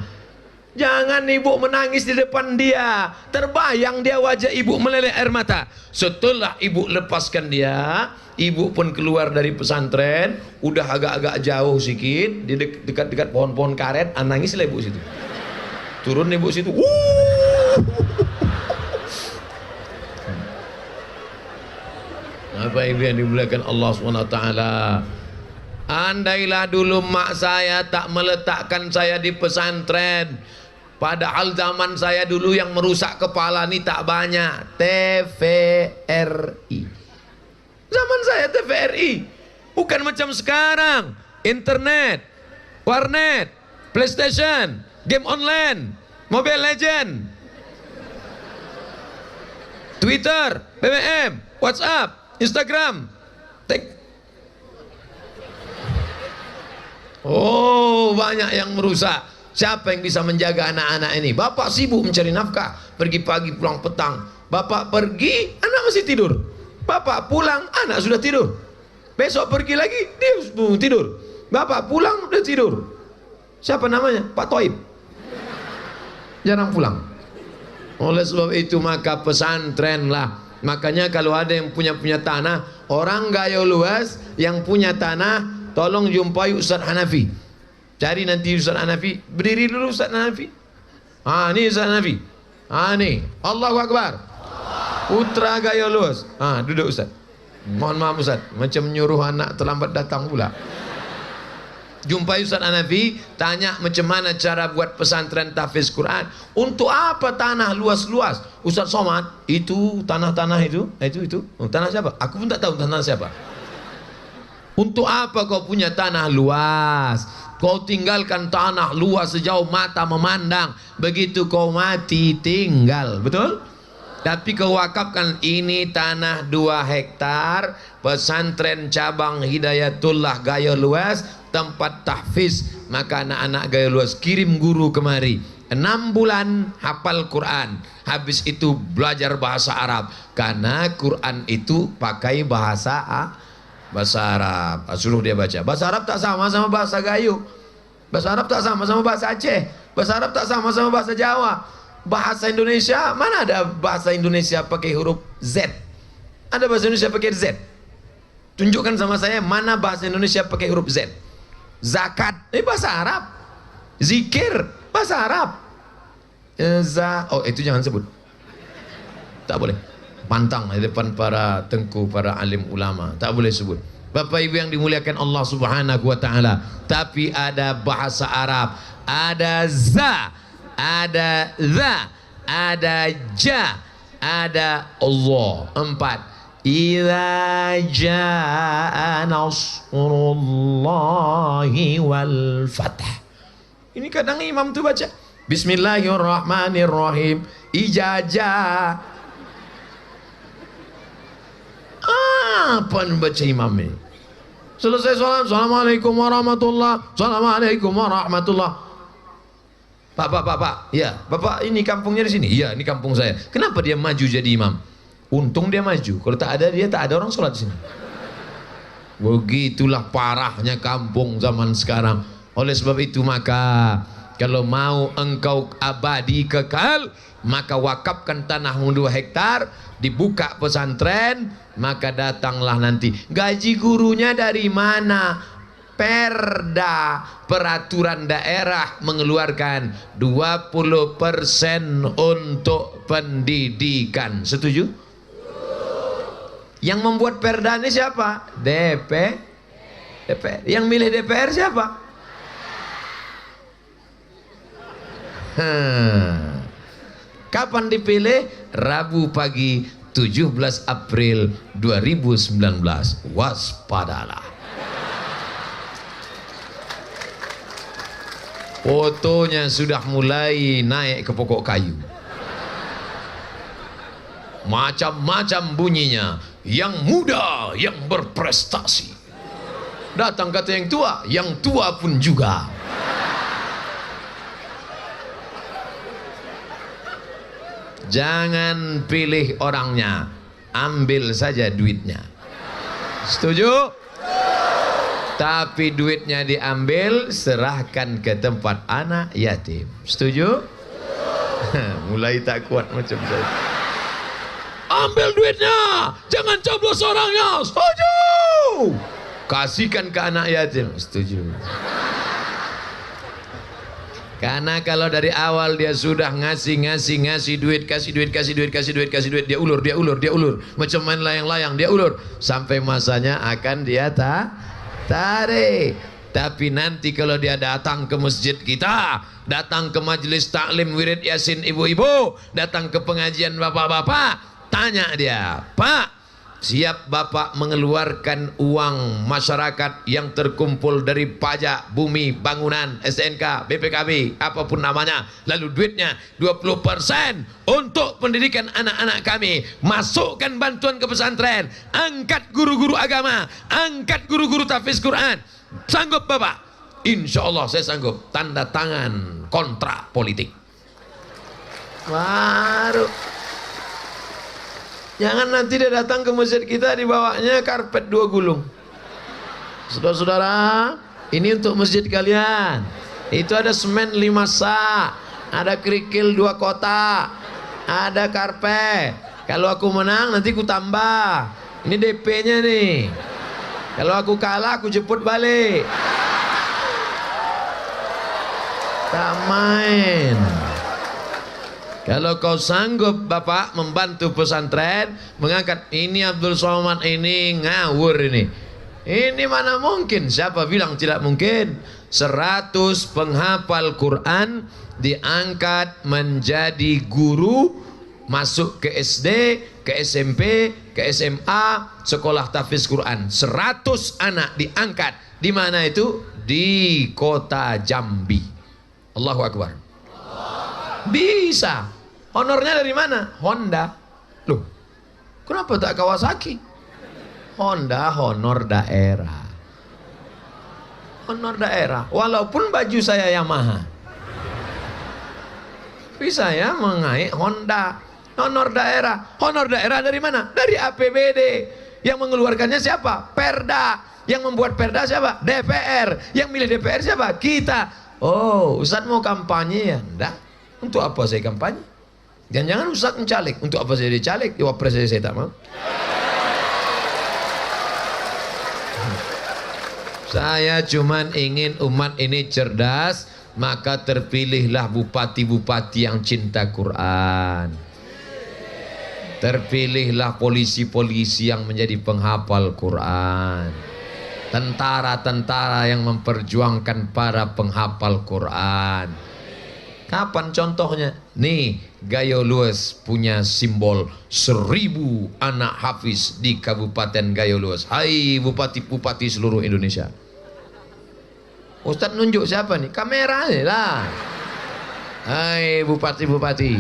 Jangan ibu menangis di depan dia. Terbayang dia wajah ibu meleleh air mata. Setelah ibu lepaskan dia, ibu pun keluar dari pesantren, udah agak-agak jauh sedikit, di dekat-dekat pohon-pohon karet, nangislah ibu situ. Turun ibu situ. Apa ibu yang dimuliakan Allah SWT. Andailah dulu mak saya tak meletakkan saya di pesantren, padahal zaman saya dulu yang merusak kepala ini tak banyak. TVRI. Zaman saya TVRI. Bukan macam sekarang. Internet, warnet, PlayStation, game online, Mobile Legend, Twitter, BBM, WhatsApp, Instagram. Oh, banyak yang merusak. Siapa yang bisa menjaga anak-anak ini? Bapak sibuk mencari nafkah, pergi pagi pulang petang. Bapak pergi, anak masih tidur. Bapak pulang, anak sudah tidur. Besok pergi lagi, dia tidur. Bapak pulang, dia tidur. Siapa namanya? Pak Toib. Jarang pulang. Oleh sebab itu maka pesantren lah. Makanya kalau ada yang punya tanah, orang Gayo Luas yang punya tanah, tolong jumpai Ustaz Hanafi. Cari nanti Ustaz Hanafi. Berdiri dulu Ustaz Hanafi. Ini Ustaz Hanafi. Nih. Allahu Akbar. Putra Gayo Luas. Duduk Ustaz. Mohon maaf Ustaz, macam menyuruh anak terlambat datang pula. Jumpai Ustaz Hanafi, tanya macam mana cara buat pesantren tahfiz Quran. Untuk apa tanah luas-luas? Ustaz Somad, itu tanah-tanah itu. Tanah siapa? Aku pun tak tahu tanah siapa. Untuk apa kau punya tanah luas? Kau tinggalkan tanah luas sejauh mata memandang. Begitu kau mati tinggal. Betul? Tapi kau wakafkan, ini tanah 2 hektar, pesantren cabang Hidayatullah Gayo Luas, tempat tahfiz. Maka anak-anak Gayo Luas kirim guru kemari. 6 bulan hafal Quran. Habis itu belajar bahasa Arab. Karena Quran itu pakai bahasa Arab. Suruh dia baca. Bahasa Arab tak sama bahasa Gayo. Bahasa Arab tak sama bahasa Aceh. Bahasa Arab tak sama bahasa Jawa. Bahasa Indonesia, mana ada bahasa Indonesia pakai huruf Z? Ada bahasa Indonesia pakai Z? Tunjukkan sama saya mana bahasa Indonesia pakai huruf Z. Zakat, bahasa Arab. Zikir, bahasa Arab. Itu jangan sebut. Tak boleh. Pantang di depan para tengku, para alim ulama. Tak boleh sebut. Bapak Ibu yang dimuliakan Allah Subhanahu wa taala. Tapi ada bahasa Arab, ada za, ada za, ada ja, ada Allah. 4. Idza jaa nasrullahi wal fath. Ini kadang imam tuh baca Bismillahirrahmanirrahim. Ijazah. Apa yang baca imam ini? Selesai salam, Assalamualaikum warahmatullah, Assalamualaikum warahmatullah. Pak, ya, Bapak ini kampungnya di sini. Iya, ini kampung saya. Kenapa dia maju jadi imam? Untung dia maju. Kalau tak ada dia, tak ada orang sholat di sini. Begitulah parahnya kampung zaman sekarang. Oleh sebab itu maka kalau mau engkau abadi kekal, maka wakafkan tanahmu 2 hektar, dibuka pesantren, maka datanglah nanti. Gaji gurunya dari mana? Perda, peraturan daerah mengeluarkan 20% untuk pendidikan. Setuju? Yang membuat perda ini siapa? DPR. Yang milih DPR siapa? Kapan dipilih? Rabu pagi 17 April 2019. Waspadalah. Fotonya sudah mulai naik ke pokok kayu. Macam-macam bunyinya. Yang muda, yang berprestasi. Datang kata yang tua pun juga. Jangan pilih orangnya, ambil saja duitnya. Setuju? Tapi duitnya diambil, serahkan ke tempat anak yatim. Setuju? Mulai tak kuat macam saya. Ambil duitnya, jangan coblos orangnya. Setuju? Kasihkan ke anak yatim. Setuju? Karena kalau dari awal dia sudah ngasih duit, kasih duit, dia ulur, macam main layang-layang, dia ulur sampai masanya akan dia tarik. Tapi nanti kalau dia datang ke masjid kita, datang ke majelis taklim wirid yasin ibu-ibu, datang ke pengajian bapak-bapak, tanya dia, Pak, siap Bapak mengeluarkan uang masyarakat yang terkumpul dari pajak bumi, bangunan, STNK, BPKB, apapun namanya, lalu duitnya 20% untuk pendidikan anak-anak kami, masukkan bantuan ke pesantren, angkat guru-guru agama, angkat guru-guru tahfiz Quran. Sanggup Bapak? Insya Allah saya sanggup. Tanda tangan kontrak politik. Baru. Jangan nanti dia datang ke masjid kita dibawanya karpet 2 gulung. Saudara-saudara, ini untuk masjid kalian. Itu ada semen 5 sak, ada kerikil 2 kotak, ada karpet. Kalau aku menang nanti ku tambah. Ini DP-nya nih. Kalau aku kalah aku jemput balik. Tak main. Kalau kau sanggup Bapak membantu pesantren, mengangkat ini Abdul Somad ini ngawur ini. Ini mana mungkin? Siapa bilang tidak mungkin? 100 penghafal Quran diangkat menjadi guru, masuk ke SD, ke SMP, ke SMA, sekolah tahfiz Quran. 100 anak diangkat. Di mana itu? Di kota Jambi. Allahu Akbar. Bisa. Honornya dari mana? Honda. Loh, kenapa tak Kawasaki? Honda honor daerah. Honor daerah. Walaupun baju saya Yamaha, tapi saya mengaik Honda. Honor daerah. Honor daerah dari mana? Dari APBD. Yang mengeluarkannya siapa? Perda. Yang membuat perda siapa? DPR. Yang milih DPR siapa? Kita. Oh, Ustaz mau kampanye ya? Enggak. Untuk apa saya kampanye? Jangan-jangan Ustaz mencalek. Untuk apa saya dicalek? Jawab presiden saya tak mau. Saya cuman ingin umat ini cerdas, maka terpilihlah bupati-bupati yang cinta Quran. Terpilihlah polisi-polisi yang menjadi penghafal Quran. Tentara-tentara yang memperjuangkan para penghafal Quran. Kapan contohnya? Nih, Gayo Lues punya simbol 1000 anak hafiz di Kabupaten Gayo Lues. Hai bupati-bupati seluruh Indonesia. Ustadz nunjuk siapa nih? Kamera lah. Hai bupati-bupati.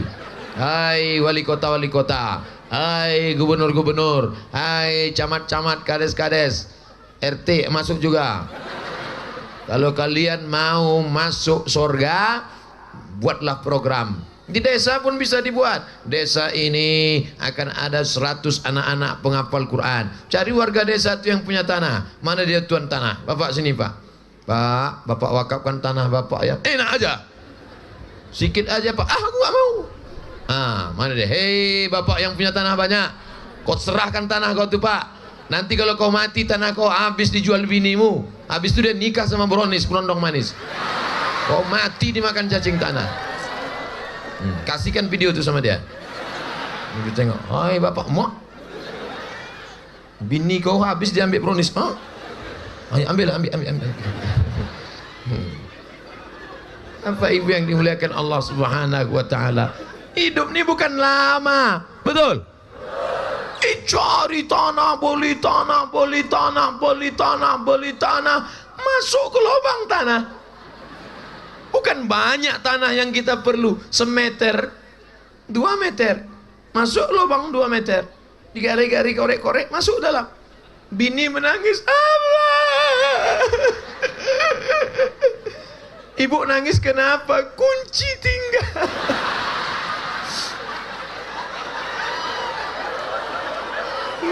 Hai wali kota. Hai gubernur-gubernur. Hai camat-camat, kades-kades. RT masuk juga. Kalau kalian mau masuk surga, buatlah program. Di desa pun bisa dibuat. Desa ini akan ada 100 anak-anak penghafal Quran. Cari warga desa itu yang punya tanah. Mana dia tuan tanah? Bapak sini Pak. Pak, Bapak wakafkan tanah Bapak ya. Enak aja. Sikit aja Pak. Aku gak mau. Mana dia? Hei Bapak yang punya tanah banyak, kau serahkan tanah kau tuh Pak. Nanti kalau kau mati tanah kau habis dijual binimu. Habis itu dia nikah sama Bronis, berondong manis. Kau mati dimakan cacing tanah. Kasihkan video itu sama dia. Dia tengok, hai Bapak, mau? Bini kau habis diambil Bronis, mau? Ayo ambil. Apa ibu yang dimuliakan Allah Subhanahu wa taala? Hidup ini bukan lama, betul? Cari tanah, beli tanah, masuk ke lubang tanah. Bukan banyak tanah yang kita perlu, semeter, 2 meter, masuk lubang 2 meter, digari-gari, korek-korek, masuk dalam. Bini menangis, Allah. Ibu nangis kenapa? Kunci tinggal.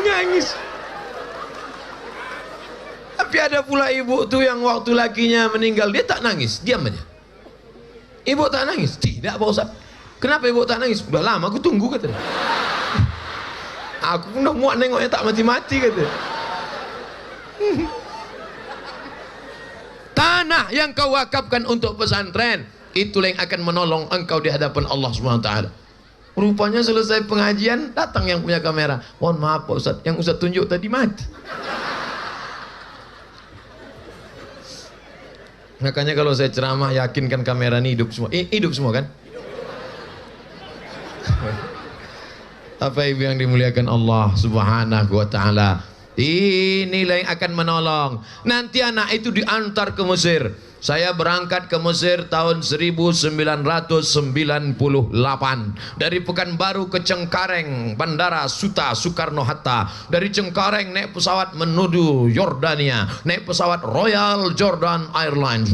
Nangis. Tapi Tapi ada pula ibu tuh yang waktu lakinya meninggal dia tak nangis, diam aja. Ibu tak nangis? Tidak Pak Ustaz. Kenapa ibu tak nangis? Udah lama aku tunggu katanya. Aku udah muak nengoknya tak mati-mati katanya. Tanah yang kau wakafkan untuk pesantren, itulah yang akan menolong engkau di hadapan Allah SWT. Rupanya selesai pengajian, datang yang punya kamera. Mohon maaf Pak Ustaz, yang Ustaz tunjuk tadi mati. Makanya kalau saya ceramah, yakinkan kamera ini hidup semua. Hidup semua kan? Apa ibu yang dimuliakan Allah Subhanahu wa ta'ala, inilah yang akan menolong. Nanti anak itu diantar ke Mesir. Saya berangkat ke Mesir tahun 1998 dari Pekanbaru ke Cengkareng, Bandara Suta Soekarno-Hatta. Dari Cengkareng naik pesawat menuju Yordania, naik pesawat Royal Jordan Airlines.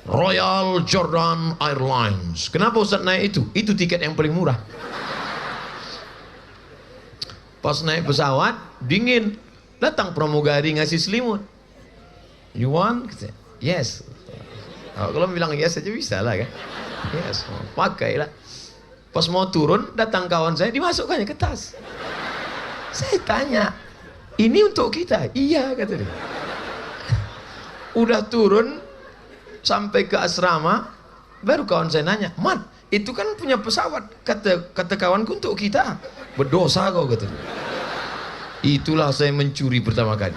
Royal Jordan Airlines. Kenapa Ustaz naik itu? Itu tiket yang paling murah. Pas naik pesawat, dingin. Datang pramugari ngasih selimut. You want? Yes. Kalau bilang yes aja bisa lah kan. Yes, pakailah. Pas mau turun, datang kawan saya, dimasukkannya ke tas. Saya tanya, ini untuk kita? Iya, kata dia. Udah turun, sampai ke asrama, baru kawan saya nanya, Mat, itu kan punya pesawat. Kata kawanku untuk kita. Berdosa kau, kata dia. Itulah saya mencuri pertama kali.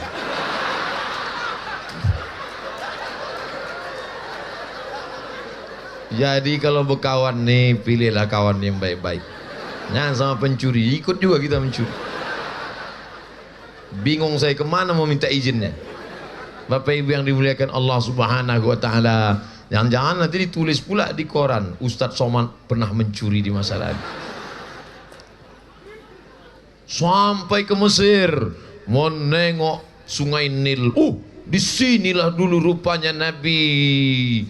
Jadi kalau berkawan nih, pilihlah kawan yang baik-baik. Jangan sama pencuri, ikut juga kita mencuri. Bingung saya kemana mau minta izinnya. Bapak Ibu yang dimuliakan Allah Subhanahu wa ta'ala, jangan-jangan nanti ditulis pula di koran, Ustadz Somad pernah mencuri di masa lalu. Sampai ke Mesir, mau nengok Sungai Nil. Disinilah dulu rupanya Nabi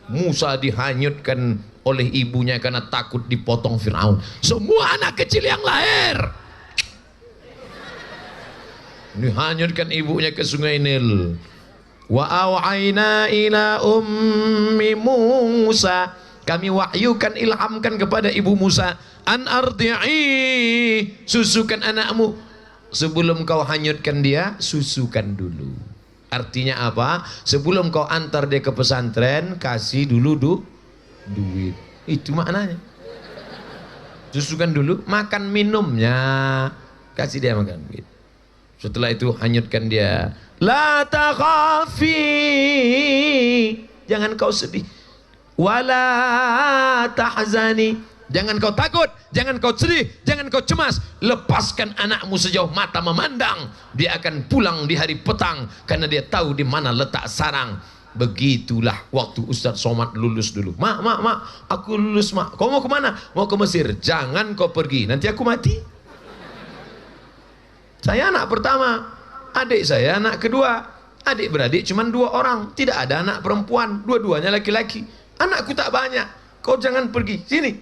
Musa dihanyutkan oleh ibunya karena takut dipotong Fir'aun. Semua anak kecil yang lahir dihanyutkan ibunya ke Sungai Nil. Wa aw'aina ila ummi Musa, kami wahyukan, ilhamkan kepada ibu Musa, an ardi'i, susukan anakmu. Sebelum kau hanyutkan dia, susukan dulu. Artinya apa? Sebelum kau antar dia ke pesantren, kasih dulu duit. Itu maknanya. Susukan dulu, makan minumnya, kasih dia makan duit. Setelah itu hanyutkan dia. La takhafi, jangan kau sedih. Wala tahzani, jangan kau takut, jangan kau sedih, jangan kau cemas. Lepaskan anakmu sejauh mata memandang. Dia akan pulang di hari petang karena dia tahu di mana letak sarang. Begitulah waktu Ustadz Somad lulus dulu. Mak, aku lulus mak. Kau mau kemana? Mau ke Mesir. Jangan kau pergi, nanti aku mati. Saya anak pertama, adik saya anak kedua. Adik beradik cuma 2 orang, tidak ada anak perempuan, dua-duanya laki-laki. Anakku tak banyak, kau jangan pergi, sini.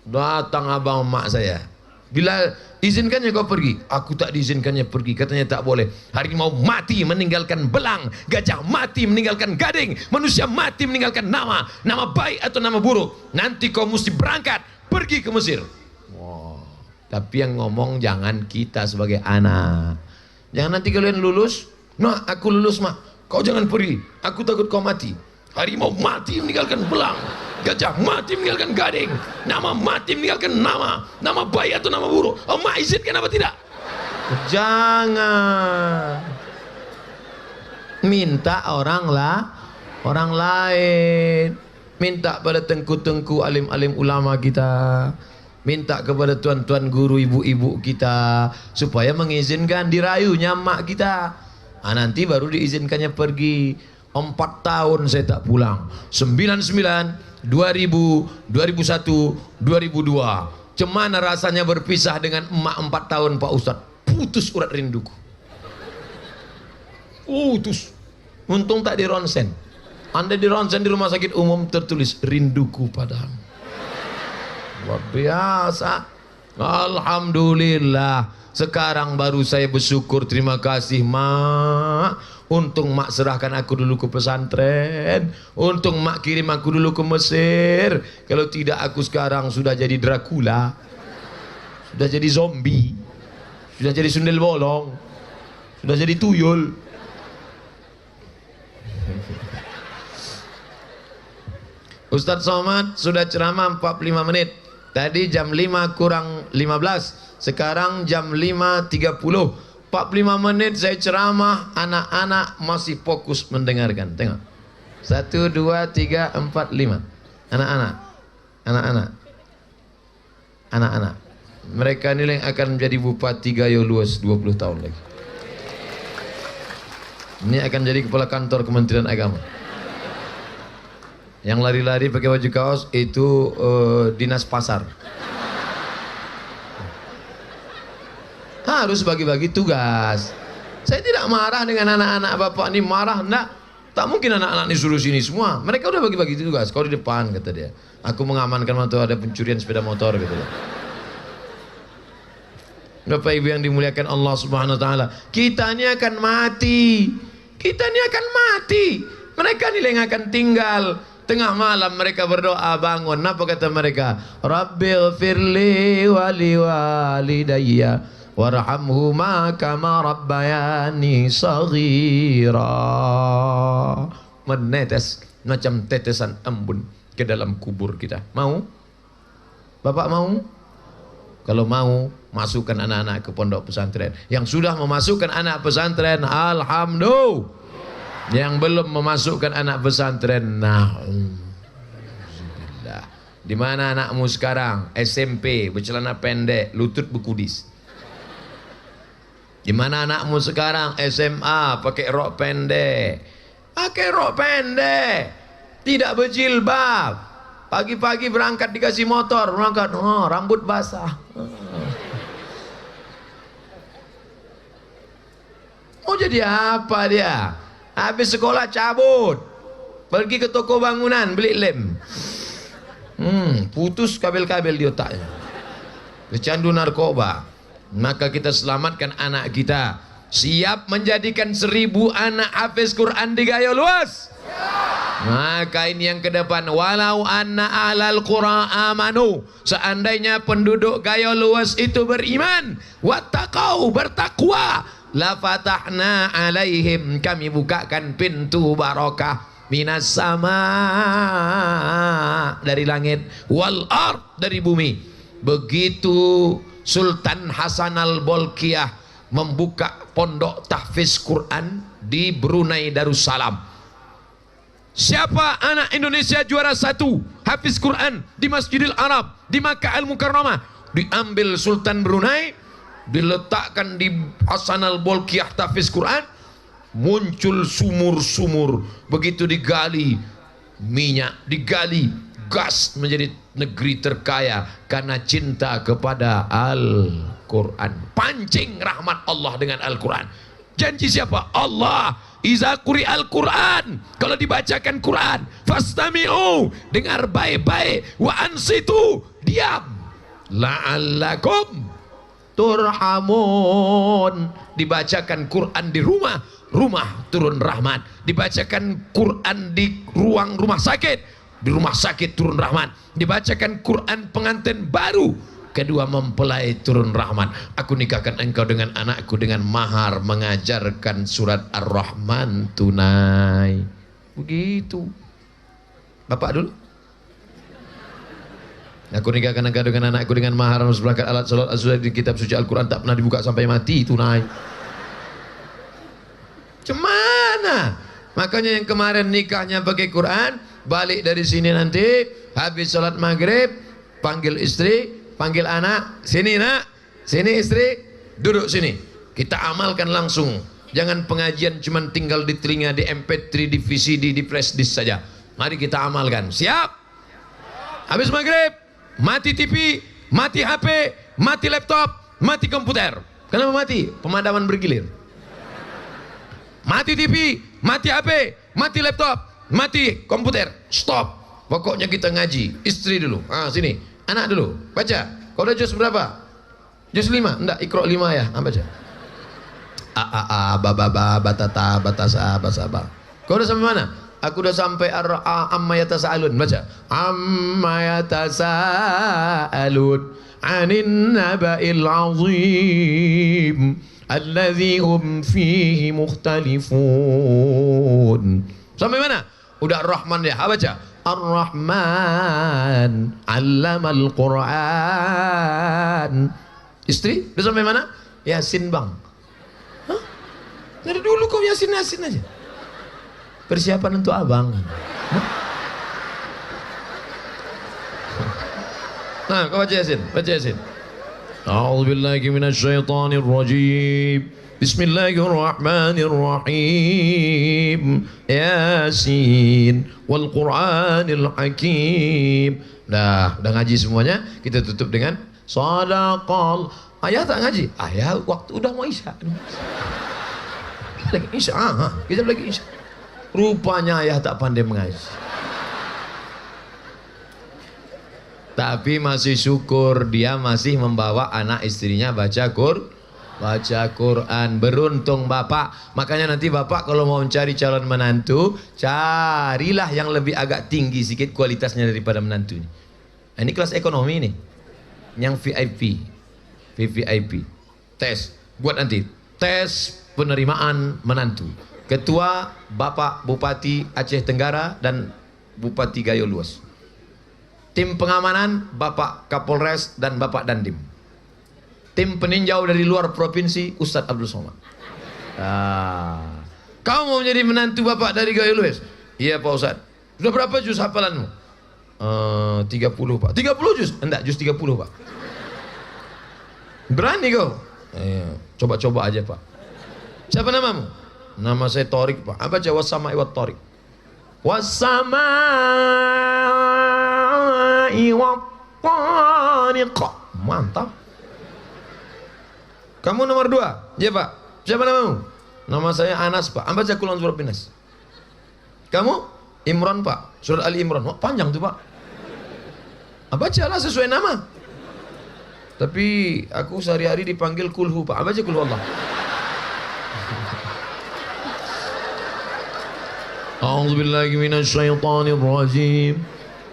Datang abang mak saya, bila izinkannya kau pergi. Aku tak diizinkannya pergi, katanya tak boleh. Harimau mati meninggalkan belang, gajah mati meninggalkan gading, manusia mati meninggalkan nama baik atau nama buruk. Nanti kau mesti berangkat, pergi ke Mesir. Tapi yang ngomong jangan kita sebagai anak. Jangan nanti kalian lulus, nah aku lulus mak, kau jangan pergi, aku takut kau mati. Harimau mati meninggalkan belang, gajah mati meninggalkan gading, nama mati meninggalkan nama baik atau nama buruk. Mak izinkan apa tidak? Jangan minta orang lain, minta pada tengku-tengku alim-alim ulama kita, minta kepada tuan-tuan guru, ibu-ibu kita supaya mengizinkan, dirayunya mak kita. Nanti baru diizinkannya pergi. 4 tahun saya tak pulang. 99, 2000, 2001, 2002. Cemana rasanya berpisah dengan emak 4 tahun Pak Ustadz. Putus urat rinduku. Putus. Untung tak di ronsen. Anda di ronsen di rumah sakit umum tertulis rinduku padamu. Luar biasa. Alhamdulillah. Sekarang baru saya bersyukur, terima kasih mak. Untung mak serahkan aku dulu ke pesantren. Untung mak kirim aku dulu ke Mesir. Kalau tidak aku sekarang sudah jadi Dracula. Sudah jadi zombie. Sudah jadi sundel bolong. Sudah jadi tuyul. Ustadz Somad sudah ceramah 45 menit. Tadi jam 5 kurang 15. Sekarang jam 5.30. 45 menit saya ceramah, anak-anak masih fokus mendengarkan. Tengok. 1, 2, 3, 4, 5. Anak-anak. Anak-anak. Anak-anak. Mereka ini yang akan menjadi Bupati Gayo Luas 20 tahun lagi. Ini akan jadi kepala kantor Kementerian Agama. Yang lari-lari pakai baju kaos itu dinas pasar. Harus bagi-bagi tugas. Saya tidak marah dengan anak-anak bapak ini, marah enggak. Tak mungkin anak-anak ini suruh sini semua. Mereka udah bagi-bagi tugas. Kau di depan, kata dia. Aku mengamankan waktu ada pencurian sepeda motor, kata dia. Bapak Ibu yang dimuliakan Allah Subhanahu wa taala, kita ini akan mati. Kita ini akan mati. Mereka ini yang akan tinggal. Tengah malam mereka berdoa bangun. Apa kata mereka? Rabbil firli wali walidayya warhamhuma kama rabbayani saghira. Menetes macam tetesan embun ke dalam kubur kita. Mau? Bapak mau? Kalau mau, masukkan anak-anak ke pondok pesantren. Yang sudah memasukkan anak pesantren, alhamdulillah. Yang belum memasukkan anak pesantren, nah, di mana anakmu sekarang? SMP, bercelana pendek, lutut berkudis. Di mana anakmu sekarang? SMA, pakai rok pendek. Pakai rok pendek, tidak berjilbab. Pagi-pagi berangkat dikasih motor, berangkat, oh, rambut basah. Mau jadi apa dia? Habis sekolah cabut, pergi ke toko bangunan beli lem. Putus kabel-kabel di otaknya, kecandu narkoba. Maka kita selamatkan anak kita. Siap menjadikan 1000 anak hafiz Quran di Gayo Luas? Maka ini yang ke depan. Walau anna ahlal qura amanu, seandainya penduduk Gayo Luas itu beriman, wattaqau, bertakwa, la fatahna alaihim, kami bukakan pintu barakah, minas sama, dari langit, wal ard, dari bumi. Begitu Sultan Hasan al-Bolkiah membuka pondok tahfiz Quran di Brunei Darussalam. Siapa anak Indonesia juara 1 hafiz Quran di Masjidil Arab di Makkah Al-Mukarramah? Diambil Sultan Brunei, diletakkan di Hasan al-Bolkiah tahfiz Quran, muncul sumur-sumur. Begitu digali minyak, digali gas, menjadi negeri terkaya karena cinta kepada Al-Quran. Pancing rahmat Allah dengan Al-Quran. Janji siapa? Allah. Iza quri Al-Quran, kalau dibacakan Quran, fastami'u, dengar baik-baik, wa ansitu, diam, la'allakum turhamun. Dibacakan Quran di rumah, rumah turun rahmat. Dibacakan Quran di ruang rumah sakit, di rumah sakit turun rahmat. Dibacakan Quran pengantin baru, kedua mempelai turun rahmat. Aku nikahkan engkau dengan anakku dengan mahar mengajarkan surat Ar-Rahman tunai. Begitu. Bapak dulu. Aku nikahkan engkau dengan anakku dengan mahar seperangkat alat salat as-sunnah di kitab suci Al-Quran, tak pernah dibuka sampai mati, tunai. Cemana? Makanya yang kemarin nikahnya pakai Quran, balik dari sini nanti habis salat maghrib, panggil istri, panggil anak, sini nak, sini istri, duduk sini. Kita amalkan langsung. Jangan pengajian cuma tinggal di telinga, di MP3, di VCD, di flash disk saja. Mari kita amalkan. Siap? Habis maghrib, mati TV, mati HP, mati laptop, mati komputer. Kenapa mati? Pemadaman bergilir. Mati TV, mati HP, mati laptop, mati komputer. Stop. Pokoknya kita ngaji. Istri dulu. Ah, sini. Anak dulu. Baca. Kau udah juz berapa? Juz 5, enggak, Iqra 5 ya, apa aja? A ba ba ba batata batasa basaba. Kau udah sampai mana? Aku udah sampai amma yatasaalun, baca. Amma yatasaalun 'anin naba'il 'azim alladzi hum fihi mukhtalifun. Sampai mana? Udah Ar-Rahman ya, baca. Ar-Rahman 'allamal Qur'an. Istri, udah sampai mana? Yasin bang. Hah? Dari dulu kau Yasin aja. Persiapan untuk abang. Nah, kau baca Yasin, baca Yasin. A'udzubillahi minasyaitonir rajim. Bismillahirrahmanirrahim. Yasin wal Qur'anil Hakim. Nah, udah ngaji semuanya, kita tutup dengan Sadaqal. Ayah tak ngaji? Ayah waktu udah mau isya. Lagi isya, kita lagi isya. Rupanya ayah tak pandai mengaji. Tapi masih syukur dia masih membawa anak istrinya baca Quran. Beruntung bapak. Makanya nanti bapak kalau mau mencari calon menantu, carilah yang lebih agak tinggi sedikit kualitasnya daripada menantunya. Nah, ini kelas ekonomi nih. Yang VVIP tes buat nanti tes penerimaan menantu ketua Bapak Bupati Aceh Tenggara dan Bupati Gayo Luas, tim pengamanan Bapak Kapolres dan Bapak Dandim, tim peninjau dari luar provinsi Ustadz Abdul Somad. Kamu mau menjadi menantu Bapak dari Gayo Luas? Iya Pak Ustadz. Sudah berapa juz hafalanmu? 30 Pak. 30 juz? Enggak, juz 30 Pak. Berani kau? Coba-coba aja Pak. Siapa namamu? Nama saya Torik Pak. Apa aja wasama'i wat Torik? Wasama'i wat Torik. Mantap. Kamu nomor 2? Ya Pak. Siapa namamu? Nama saya Anas Pak. Apa aja Qul A'udzu Birabbin Nas? Kamu? Imran Pak. Surat Ali Imran. Oh, panjang tuh Pak. Bacalah sesuai nama. Tapi aku sehari-hari dipanggil Kulhu Pak. Baca Kulhu Allah. A'udzubillahi minasyaitonir rajim.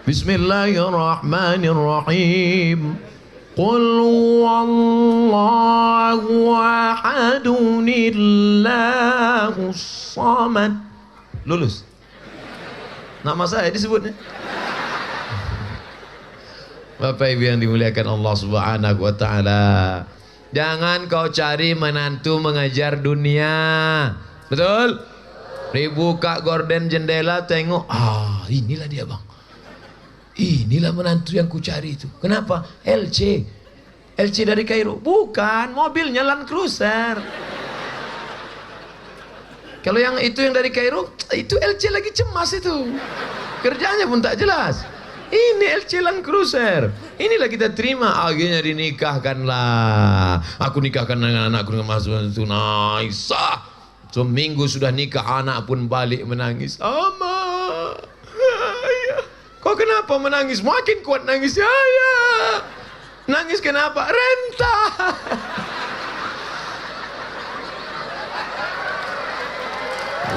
Bismillahirrahmanirrahim. Qul huwallahu ahadun illahus samad. Lulus. Nama saya disebutnya. Bapak Ibu yang dimuliakan Allah Subhanahu wa taala. Jangan kau cari menantu mengajar dunia. Betul? Dibuka gorden jendela tengok, inilah dia bang. Inilah menantu yang ku cari itu. Kenapa? LC dari Kairo. Bukan, mobilnya Land Cruiser. Kalau yang itu yang dari Kairo, itu LC lagi cemas itu. Kerjanya pun tak jelas. Ini LC Land Cruiser. Inilah kita terima. Akhirnya dinikahkanlah. Aku nikahkan dengan anakku dengan Mas Naisah. Seminggu sudah nikah, anak pun balik menangis. Ama, ayah, kok kenapa menangis? Makin kuat nangis. Ayah, nangis kenapa? Renta.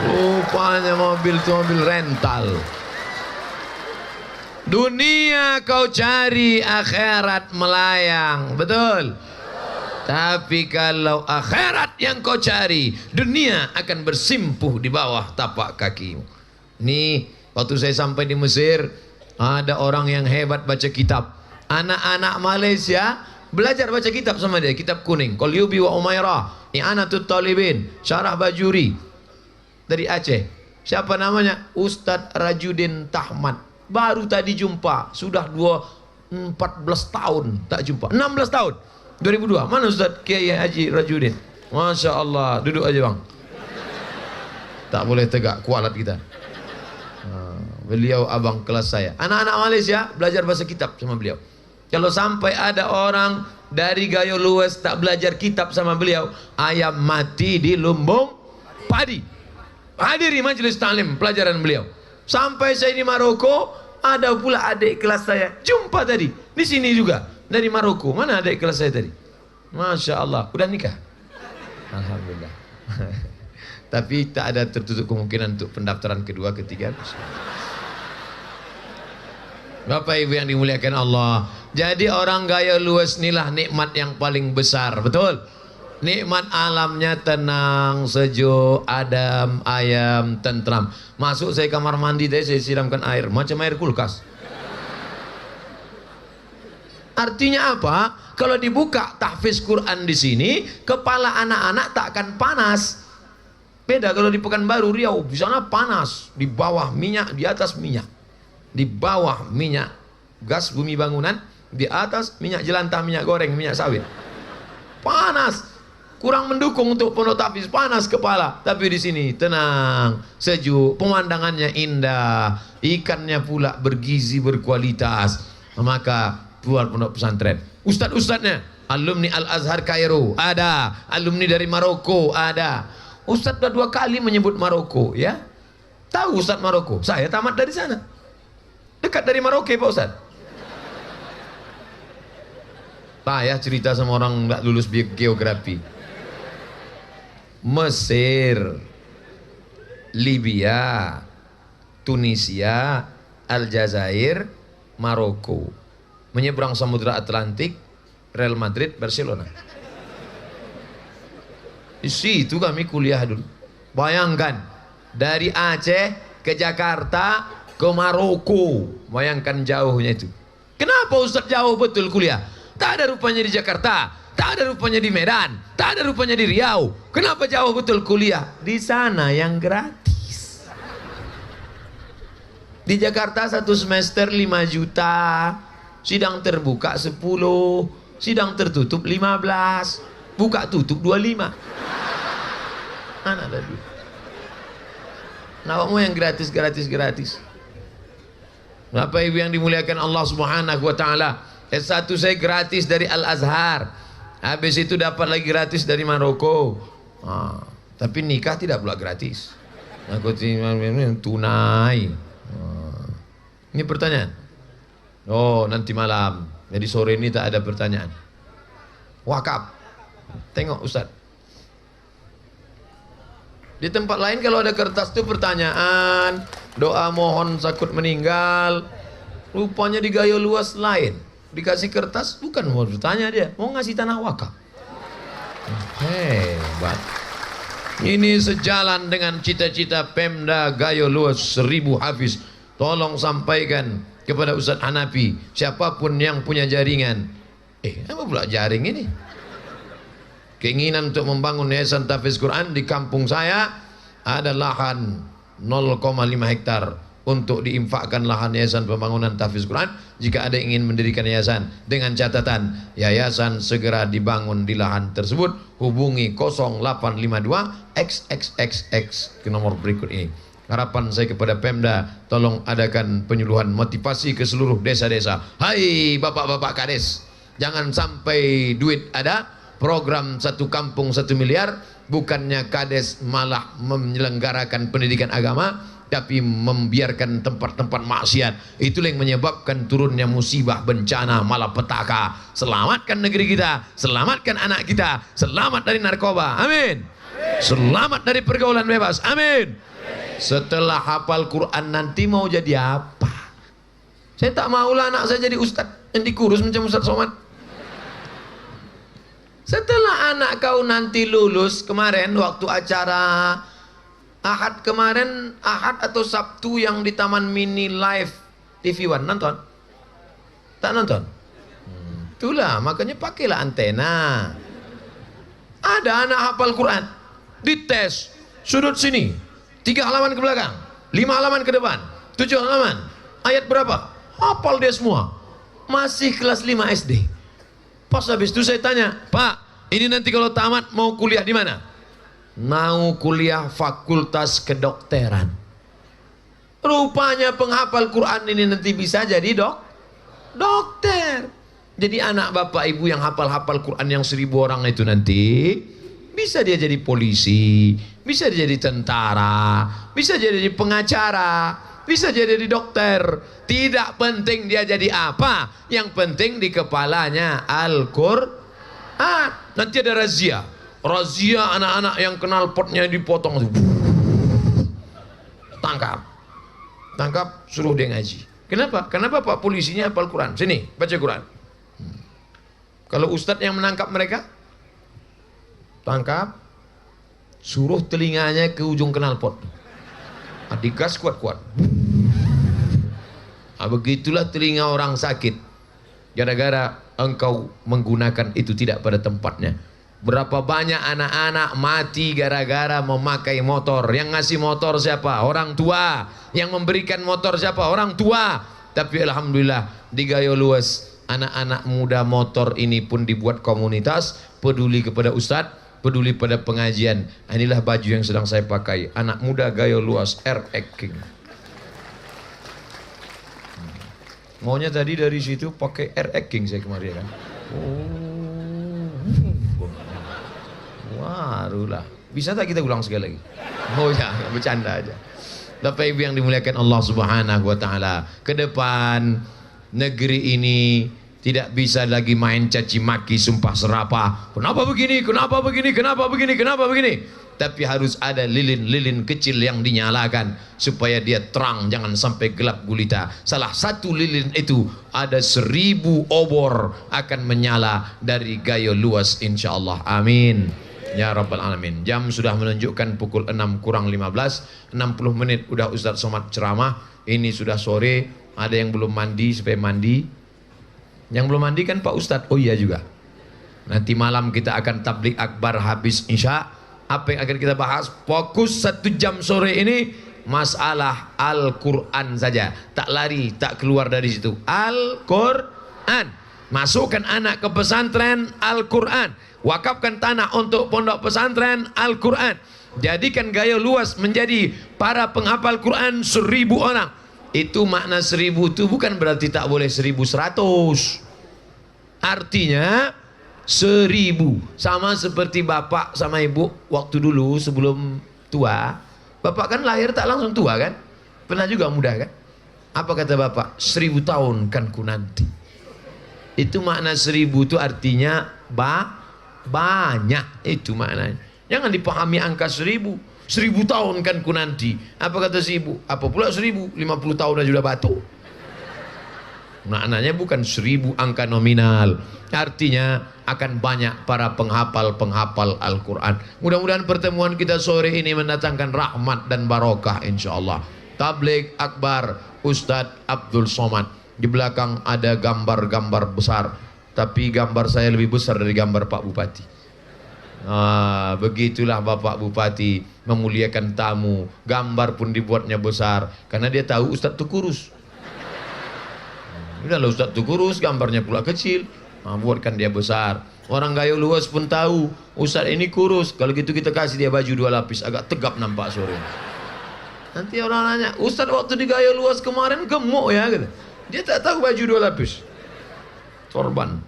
Rupanya mobil itu mobil rental. Dunia kau cari, akhirat melayang. Betul? Tapi kalau akhirat yang kau cari, dunia akan bersimpuh di bawah tapak kakimu. Ini waktu saya sampai di Mesir, ada orang yang hebat baca kitab. Anak-anak Malaysia belajar baca kitab sama dia, kitab kuning. Qalyubi wa Umairah, I'anatul Talibin, Syarah Bajuri. Dari Aceh. Siapa namanya? Ustadz Rajudin Tahmad. Baru tadi jumpa, sudah 14 tahun tak jumpa. 16 tahun. 2002. Mana Ustaz Kiai Haji Rajudin? Masya Allah. Duduk aja bang. Tak boleh tegak, kualat kita. Beliau abang kelas saya. Anak-anak Malaysia belajar bahasa kitab sama beliau. Kalau sampai ada orang dari Gayo Luas tak belajar kitab sama beliau, ayam mati di lumbung padi. Hadiri majelis taklim pelajaran beliau. Sampai saya di Maroko, ada pula adik kelas saya. Jumpa tadi di sini juga dari Maroko. Mana adik kelas saya tadi? Masya Allah, udah nikah? Alhamdulillah. Tapi tak ada tertutup kemungkinan untuk pendaftaran kedua, ketiga. Bapak Ibu yang dimuliakan Allah, jadi orang gaya luas inilah nikmat yang paling besar, betul? Nikmat alamnya tenang, sejuk, adem, ayam, tentram. Masuk saya kamar mandi tadi, saya siramkan air, macam air kulkas. Artinya apa? Kalau dibuka tahfiz Quran di sini, kepala anak-anak tak akan panas. Beda kalau di Pekanbaru, Riau, di sana panas, di bawah minyak, di atas minyak. Di bawah minyak gas bumi bangunan, di atas minyak jelantah, minyak goreng, minyak sawit. Panas. Kurang mendukung untuk pondok tahfiz, panas kepala. Tapi di sini tenang, sejuk, pemandangannya indah, ikannya pula bergizi, berkualitas. Maka buat pondok pesantren. Ustadz-ustadznya, alumni Al-Azhar Kairo ada, alumni dari Maroko ada. Ustadz sudah 2 kali menyebut Maroko, ya. Tahu Ustadz Maroko? Saya tamat dari sana. Dekat dari Maroko, Pak Ustadz. Saya cerita sama orang nggak lulus geografi. Mesir, Libya, Tunisia, Aljazair, Maroko. Menyeberang Samudra Atlantik, Real Madrid, Barcelona. Di situ kami kuliah dulu. Bayangkan, dari Aceh ke Jakarta ke Maroko. Bayangkan jauhnya itu. Kenapa Ustaz jauh betul kuliah? Tak ada rupanya di Jakarta, tak ada rupanya di Medan, tak ada rupanya di Riau. Kenapa jauh betul kuliah? Di sana yang gratis. Di Jakarta 1 semester 5 juta, sidang terbuka 10, sidang tertutup 15, buka tutup 25. Anak ada duit. Nawakmu yang gratis. Bapak Ibu yang dimuliakan Allah Subhanahu wa taala, S1 saya gratis dari Al-Azhar. Habis itu dapat lagi gratis dari Maroko. Tapi nikah tidak pula gratis. Aku tunai. Ini pertanyaan. Oh, nanti malam. Jadi sore ini tak ada pertanyaan. Wakaf. Tengok Ustaz. Di tempat lain kalau ada kertas itu pertanyaan, doa mohon sakut meninggal. Rupanya di gaya luas lain. Dikasih kertas bukan mau bertanya dia, mau ngasih tanah wakaf. Hebat. Ini sejalan dengan cita-cita Pemda Gayo Luas 1000 hafiz. Tolong sampaikan kepada Ustadz Hanafi, siapapun yang punya jaringan. Apa pula jaring ini? Keinginan untuk membangun yayasan tahfiz Quran di kampung saya, ada lahan 0,5 hektar untuk diinfakkan lahan yayasan pembangunan tahfiz Quran. Jika ada yang ingin mendirikan yayasan, dengan catatan yayasan segera dibangun di lahan tersebut, hubungi 0852 XXXX ke nomor berikut ini. Harapan saya kepada Pemda, tolong adakan penyuluhan motivasi ke seluruh desa-desa. Hai bapak-bapak kades, jangan sampai duit ada, program 1 kampung 1 miliar, bukannya kades malah menyelenggarakan pendidikan agama, tapi membiarkan tempat-tempat maksiat. Itulah yang menyebabkan turunnya musibah, bencana, malapetaka. Selamatkan negeri kita, selamatkan anak kita, selamat dari narkoba, amin. Selamat dari pergaulan bebas, amin. Setelah hafal Quran nanti mau jadi apa? Saya tak maulah anak saya jadi ustaz yang dikurus macam Ustaz Somad. Setelah anak kau nanti lulus, kemarin waktu acara Ahad kemarin, Ahad atau Sabtu yang di Taman Mini Live TV One, nonton? Tak nonton? Itulah, makanya pakailah antena. Ada anak hafal Quran, dites sudut sini 3 halaman ke belakang, 5 halaman ke depan, 7 halaman, ayat berapa? Hafal dia semua. Masih kelas 5 SD. Pas habis itu saya tanya, Pak, ini nanti kalau tamat mau kuliah di mana? Mau kuliah fakultas kedokteran. Rupanya penghafal Quran ini nanti bisa jadi dokter. Jadi anak bapak ibu yang hafal-hafal Quran yang 1000 orang itu nanti bisa dia jadi polisi, bisa dia jadi tentara, bisa dia jadi pengacara, bisa jadi dokter. Tidak penting dia jadi apa, yang penting di kepalanya Al-Qur'an. Nanti ada razia. Razia anak-anak yang kenal potnya dipotong. Tangkap, suruh dia ngaji. Kenapa? Kenapa Pak polisinya hafal Quran? Sini, baca Quran. Kalau ustadz yang menangkap mereka, tangkap, suruh telinganya ke ujung knalpot. Digas kuat-kuat. Begitulah telinga orang sakit. Gara-gara engkau menggunakan itu tidak pada tempatnya. Berapa banyak anak-anak mati gara-gara memakai motor. Yang ngasih motor siapa? Orang tua. Yang memberikan motor siapa? Orang tua. Tapi alhamdulillah di Gayo Luas, anak-anak muda motor ini pun dibuat komunitas, peduli kepada ustadz, peduli pada pengajian. Inilah baju yang sedang saya pakai. Anak muda Gayo Luas RX King. Maunya tadi dari situ pakai RX King saya kemarin kan. Warulah. Bisa tak kita ulang sekali lagi? Oh ya, bercanda aja. Bapak Ibu yang dimuliakan Allah Subhanahu wa taala, ke depan negeri ini tidak bisa lagi main caci maki, sumpah serapah. Kenapa begini? Kenapa begini? Kenapa begini? Kenapa begini? Tapi harus ada lilin-lilin kecil yang dinyalakan supaya dia terang, jangan sampai gelap gulita. Salah satu lilin itu ada 1000 obor akan menyala dari Gayo Luas insyaallah. Amin ya rabbal alamin. Jam sudah menunjukkan pukul 6 kurang 15, 60 menit udah Ustaz Somad ceramah. Ini sudah sore, ada yang belum mandi supaya mandi. Yang belum mandi kan Pak Ustadz. Oh iya juga. Nanti malam kita akan tablik akbar habis isya. Apa yang akan kita bahas? Fokus 1 jam sore ini masalah Al-Quran saja. Tak lari, tak keluar dari situ. Al-Quran. Masukkan anak ke pesantren Al-Quran. Wakafkan tanah untuk pondok pesantren Al-Quran. Jadikan Gayo Luas menjadi para penghafal Quran 1000 orang. Itu makna 1000 itu bukan berarti tak boleh 1100. Artinya 1000. Sama seperti bapak sama ibu waktu dulu sebelum tua. Bapak kan lahir tak langsung tua kan? Pernah juga muda kan? Apa kata bapak? 1000 tahun kan ku nanti. Itu makna 1000 itu artinya banyak, itu maknanya. Jangan dipahami angka 1000. 1000 tahun kan ku nanti. Apa kata si ibu? Apa pula 1000? 50 tahun aja sudah batu. Maknanya bukan 1000 angka nominal. Artinya akan banyak para penghafal Al-Quran. Mudah-mudahan pertemuan kita sore ini mendatangkan rahmat dan barokah insyaallah. Tabligh akbar Ustadz Abdul Somad. Di belakang ada gambar-gambar besar. Tapi gambar saya lebih besar dari gambar Pak Bupati. Begitulah Bapak Bupati memuliakan tamu. Gambar pun dibuatnya besar karena dia tahu Ustadz itu kurus. Udahlah Ustadz itu kurus, gambarnya pula kecil. Buatkan dia besar. Orang Gayo Luas pun tahu Ustadz ini kurus. Kalau gitu kita kasih dia baju 2 lapis, agak tegap nampak sore. Nanti orang nanya, Ustadz waktu di Gayo Luas kemarin gemuk ya gitu. Dia tak tahu baju 2 lapis. Sorban,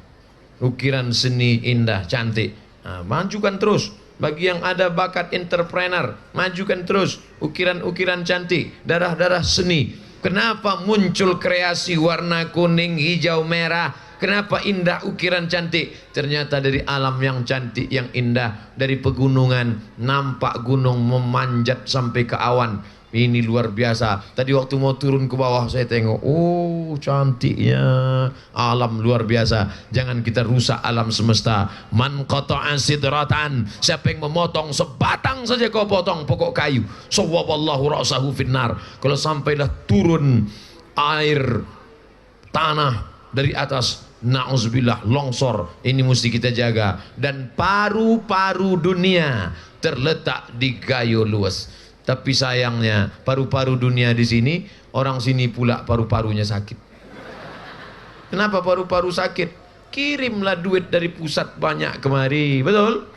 ukiran seni indah, cantik. Majukan terus. Bagi yang ada bakat entrepreneur, majukan terus. Ukiran-ukiran cantik, darah-darah seni. Kenapa muncul kreasi warna kuning, hijau, merah? Kenapa indah ukiran cantik? Ternyata dari alam yang cantik, yang indah. Dari pegunungan, nampak gunung memanjat sampai ke awan. Ini luar biasa. Tadi waktu mau turun ke bawah saya tengok, oh cantiknya alam luar biasa. Jangan kita rusak alam semesta. Man qata'a sidratan, siapa yang memotong sebatang saja kau potong pokok kayu, sawwaballahu ra'sahu finnar. Kalau sampailah turun air tanah dari atas, na'udzubillah, longsor. Ini mesti kita jaga. Dan paru-paru dunia terletak di Gayo Luas. Tapi sayangnya paru-paru dunia di sini, orang sini pula paru-parunya sakit. Kenapa paru-paru sakit? Kirimlah duit dari pusat banyak kemari, betul?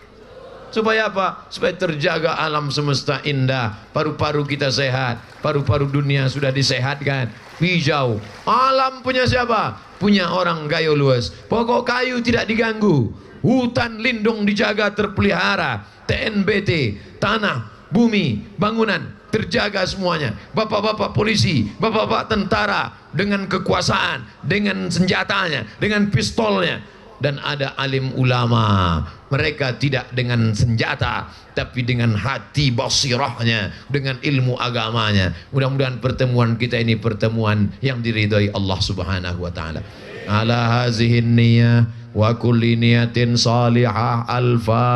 Supaya apa? Supaya terjaga alam semesta indah. Paru-paru kita sehat, paru-paru dunia sudah disehatkan. Hijau. Alam punya siapa? Punya orang Gayo Luas. Pokok kayu tidak diganggu. Hutan lindung dijaga terpelihara. TNBT, tanah, bumi, bangunan terjaga semuanya. Bapak-bapak polisi, bapak-bapak tentara dengan kekuasaan, dengan senjatanya, dengan pistolnya. dan ada alim ulama. Mereka tidak dengan senjata, tapi dengan hati basirahnya, dengan ilmu agamanya. Mudah-mudahan pertemuan kita ini pertemuan yang diridhai Allah Subhanahu wa taala. Ala hazihin niyah wa kulli niyatin salihah. Al-Fatihah.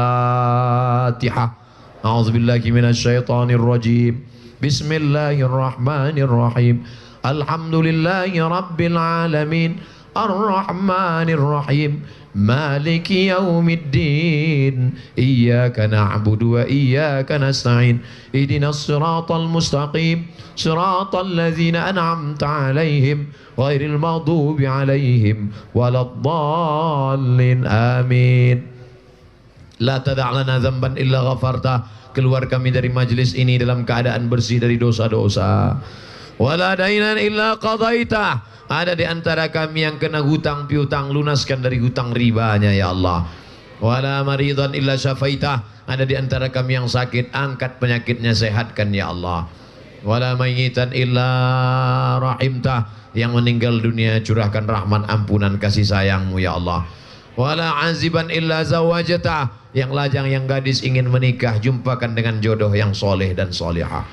A'udzubillahi minasyaitonir rajim. Bismillahirrahmanirrahim. Alhamdulillahi rabbil alamin. Ar-Rahmanir Rahim. Maliki yaumiddin. Iyyaka na'budu wa iyyaka nasta'in. Ihdinas siratal mustaqim. Siratal ladzina an'amta 'alaihim ghairil maghdubi 'alaihim waladdallin. Amin. La tada' lana dzamban illa ghafartah. Keluar kami dari majlis ini dalam keadaan bersih dari dosa-dosa. Wala dainan illa qadaitah. Ada di antara kami yang kena hutang piutang, lunaskan dari hutang ribanya ya Allah. Wala maridan illa syafaitah. Ada di antara kami yang sakit, angkat penyakitnya, sehatkan ya Allah. Wala mayyitan illa rahimtah. Yang meninggal dunia, curahkan rahmat, ampunan, kasih sayangmu ya Allah. Wala aziban illa zawajatah. Yang lajang, yang gadis ingin menikah, jumpakan dengan jodoh yang soleh dan solehah.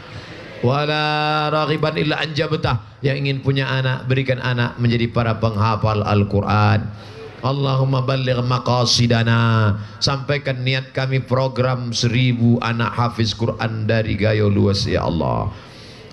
Wala raghiban illa anjabtah. Yang ingin punya anak, berikan anak menjadi para penghafal Al-Quran. Allahumma balligh maqasidana. Sampaikan niat kami program 1000 anak hafiz Quran dari Gayo Luas ya Allah.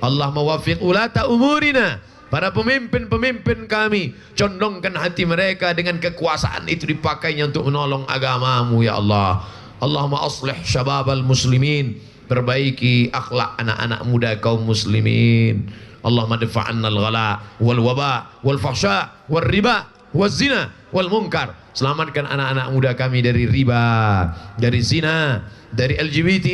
Allah mawafiq ulata umurina. Para pemimpin-pemimpin kami, condongkan hati mereka dengan kekuasaan itu dipakainya untuk menolong agamamu ya Allah. Allahumma aslih syababal muslimin. Perbaiki akhlak anak-anak muda kaum muslimin. Allahumma dafa'anna al-ghala wal waba wal fahsya wal riba wal zina wal munkar. Selamatkan anak-anak muda kami dari riba, dari zina, dari LGBT,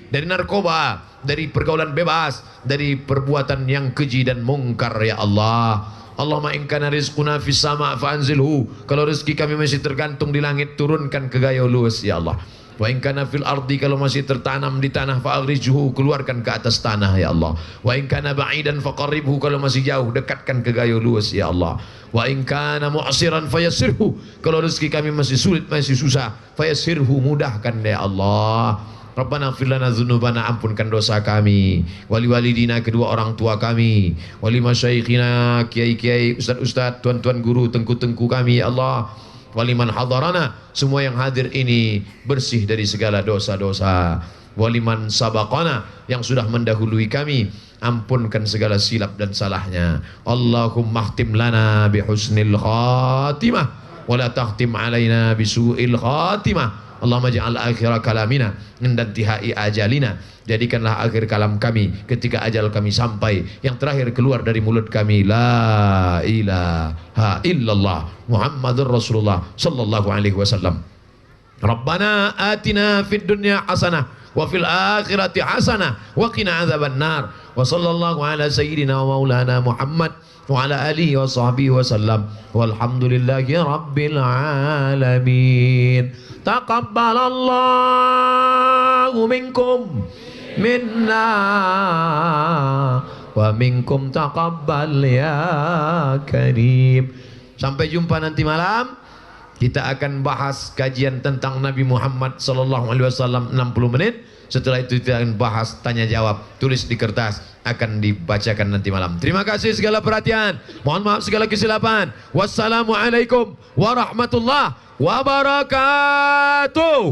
dari narkoba, dari pergaulan bebas, dari perbuatan yang keji dan mungkar ya Allah. Allahumma in kana rizquna fis sama' fa'anzilhu. Kalau rezeki kami masih tergantung di langit, turunkan ke Gayo Luas ya Allah. Wa in kana fil ardi, kalau masih tertanam di tanah, fa'aghrijhu, keluarkan ke atas tanah ya Allah. Wa in kana ba'idan faqarribhu, kalau masih jauh dekatkan ke Gayo Luas ya Allah. Wa in kana mu'siran fayassirhu, kalau rezeki kami masih sulit, masih susah, fayassirhu, mudahkan ya Allah. Rabbana ighfir lana dzunubana, ampunkan dosa kami, wali walidina, kedua orang tua kami, wali masyaikhina, kiai-kiai, ustaz-ustaz, tuan-tuan guru, tengku-tengku kami ya Allah. Waliman hadarana, semua yang hadir ini bersih dari segala dosa-dosa. Waliman sabaqana, yang sudah mendahului kami, ampunkan segala silap dan salahnya. Allahumma khtim lana bihusnil khatimah, wala takhtim alaina bisu'il khatimah. Allahumma ja'al akhira kalamina inda intihai ajalina. Jadikanlah akhir kalam kami ketika ajal kami sampai, yang terakhir keluar dari mulut kami, la ilaha illallah Muhammadur Rasulullah sallallahu alaihi wasallam. Rabbana atina fid dunya hasanah wa fil akhirati hasanah wa qina adzaban nar. Wa sallallahu ala sayyidina wa maulana Muhammad wa ala alihi wa sahbihi wa sallam. Walhamdulillahi rabbil alamin. Taqabbalallahu minkum minna wa minkum taqabbal ya karim. Sampai jumpa nanti malam. Kita akan bahas kajian tentang Nabi Muhammad sallallahu alaihi wasallam 60 menit. Setelah itu kita akan bahas tanya jawab, tulis di kertas, akan dibacakan nanti malam. Terima kasih segala perhatian. Mohon maaf segala kesilapan. Wassalamualaikum warahmatullahi wabarakatuh.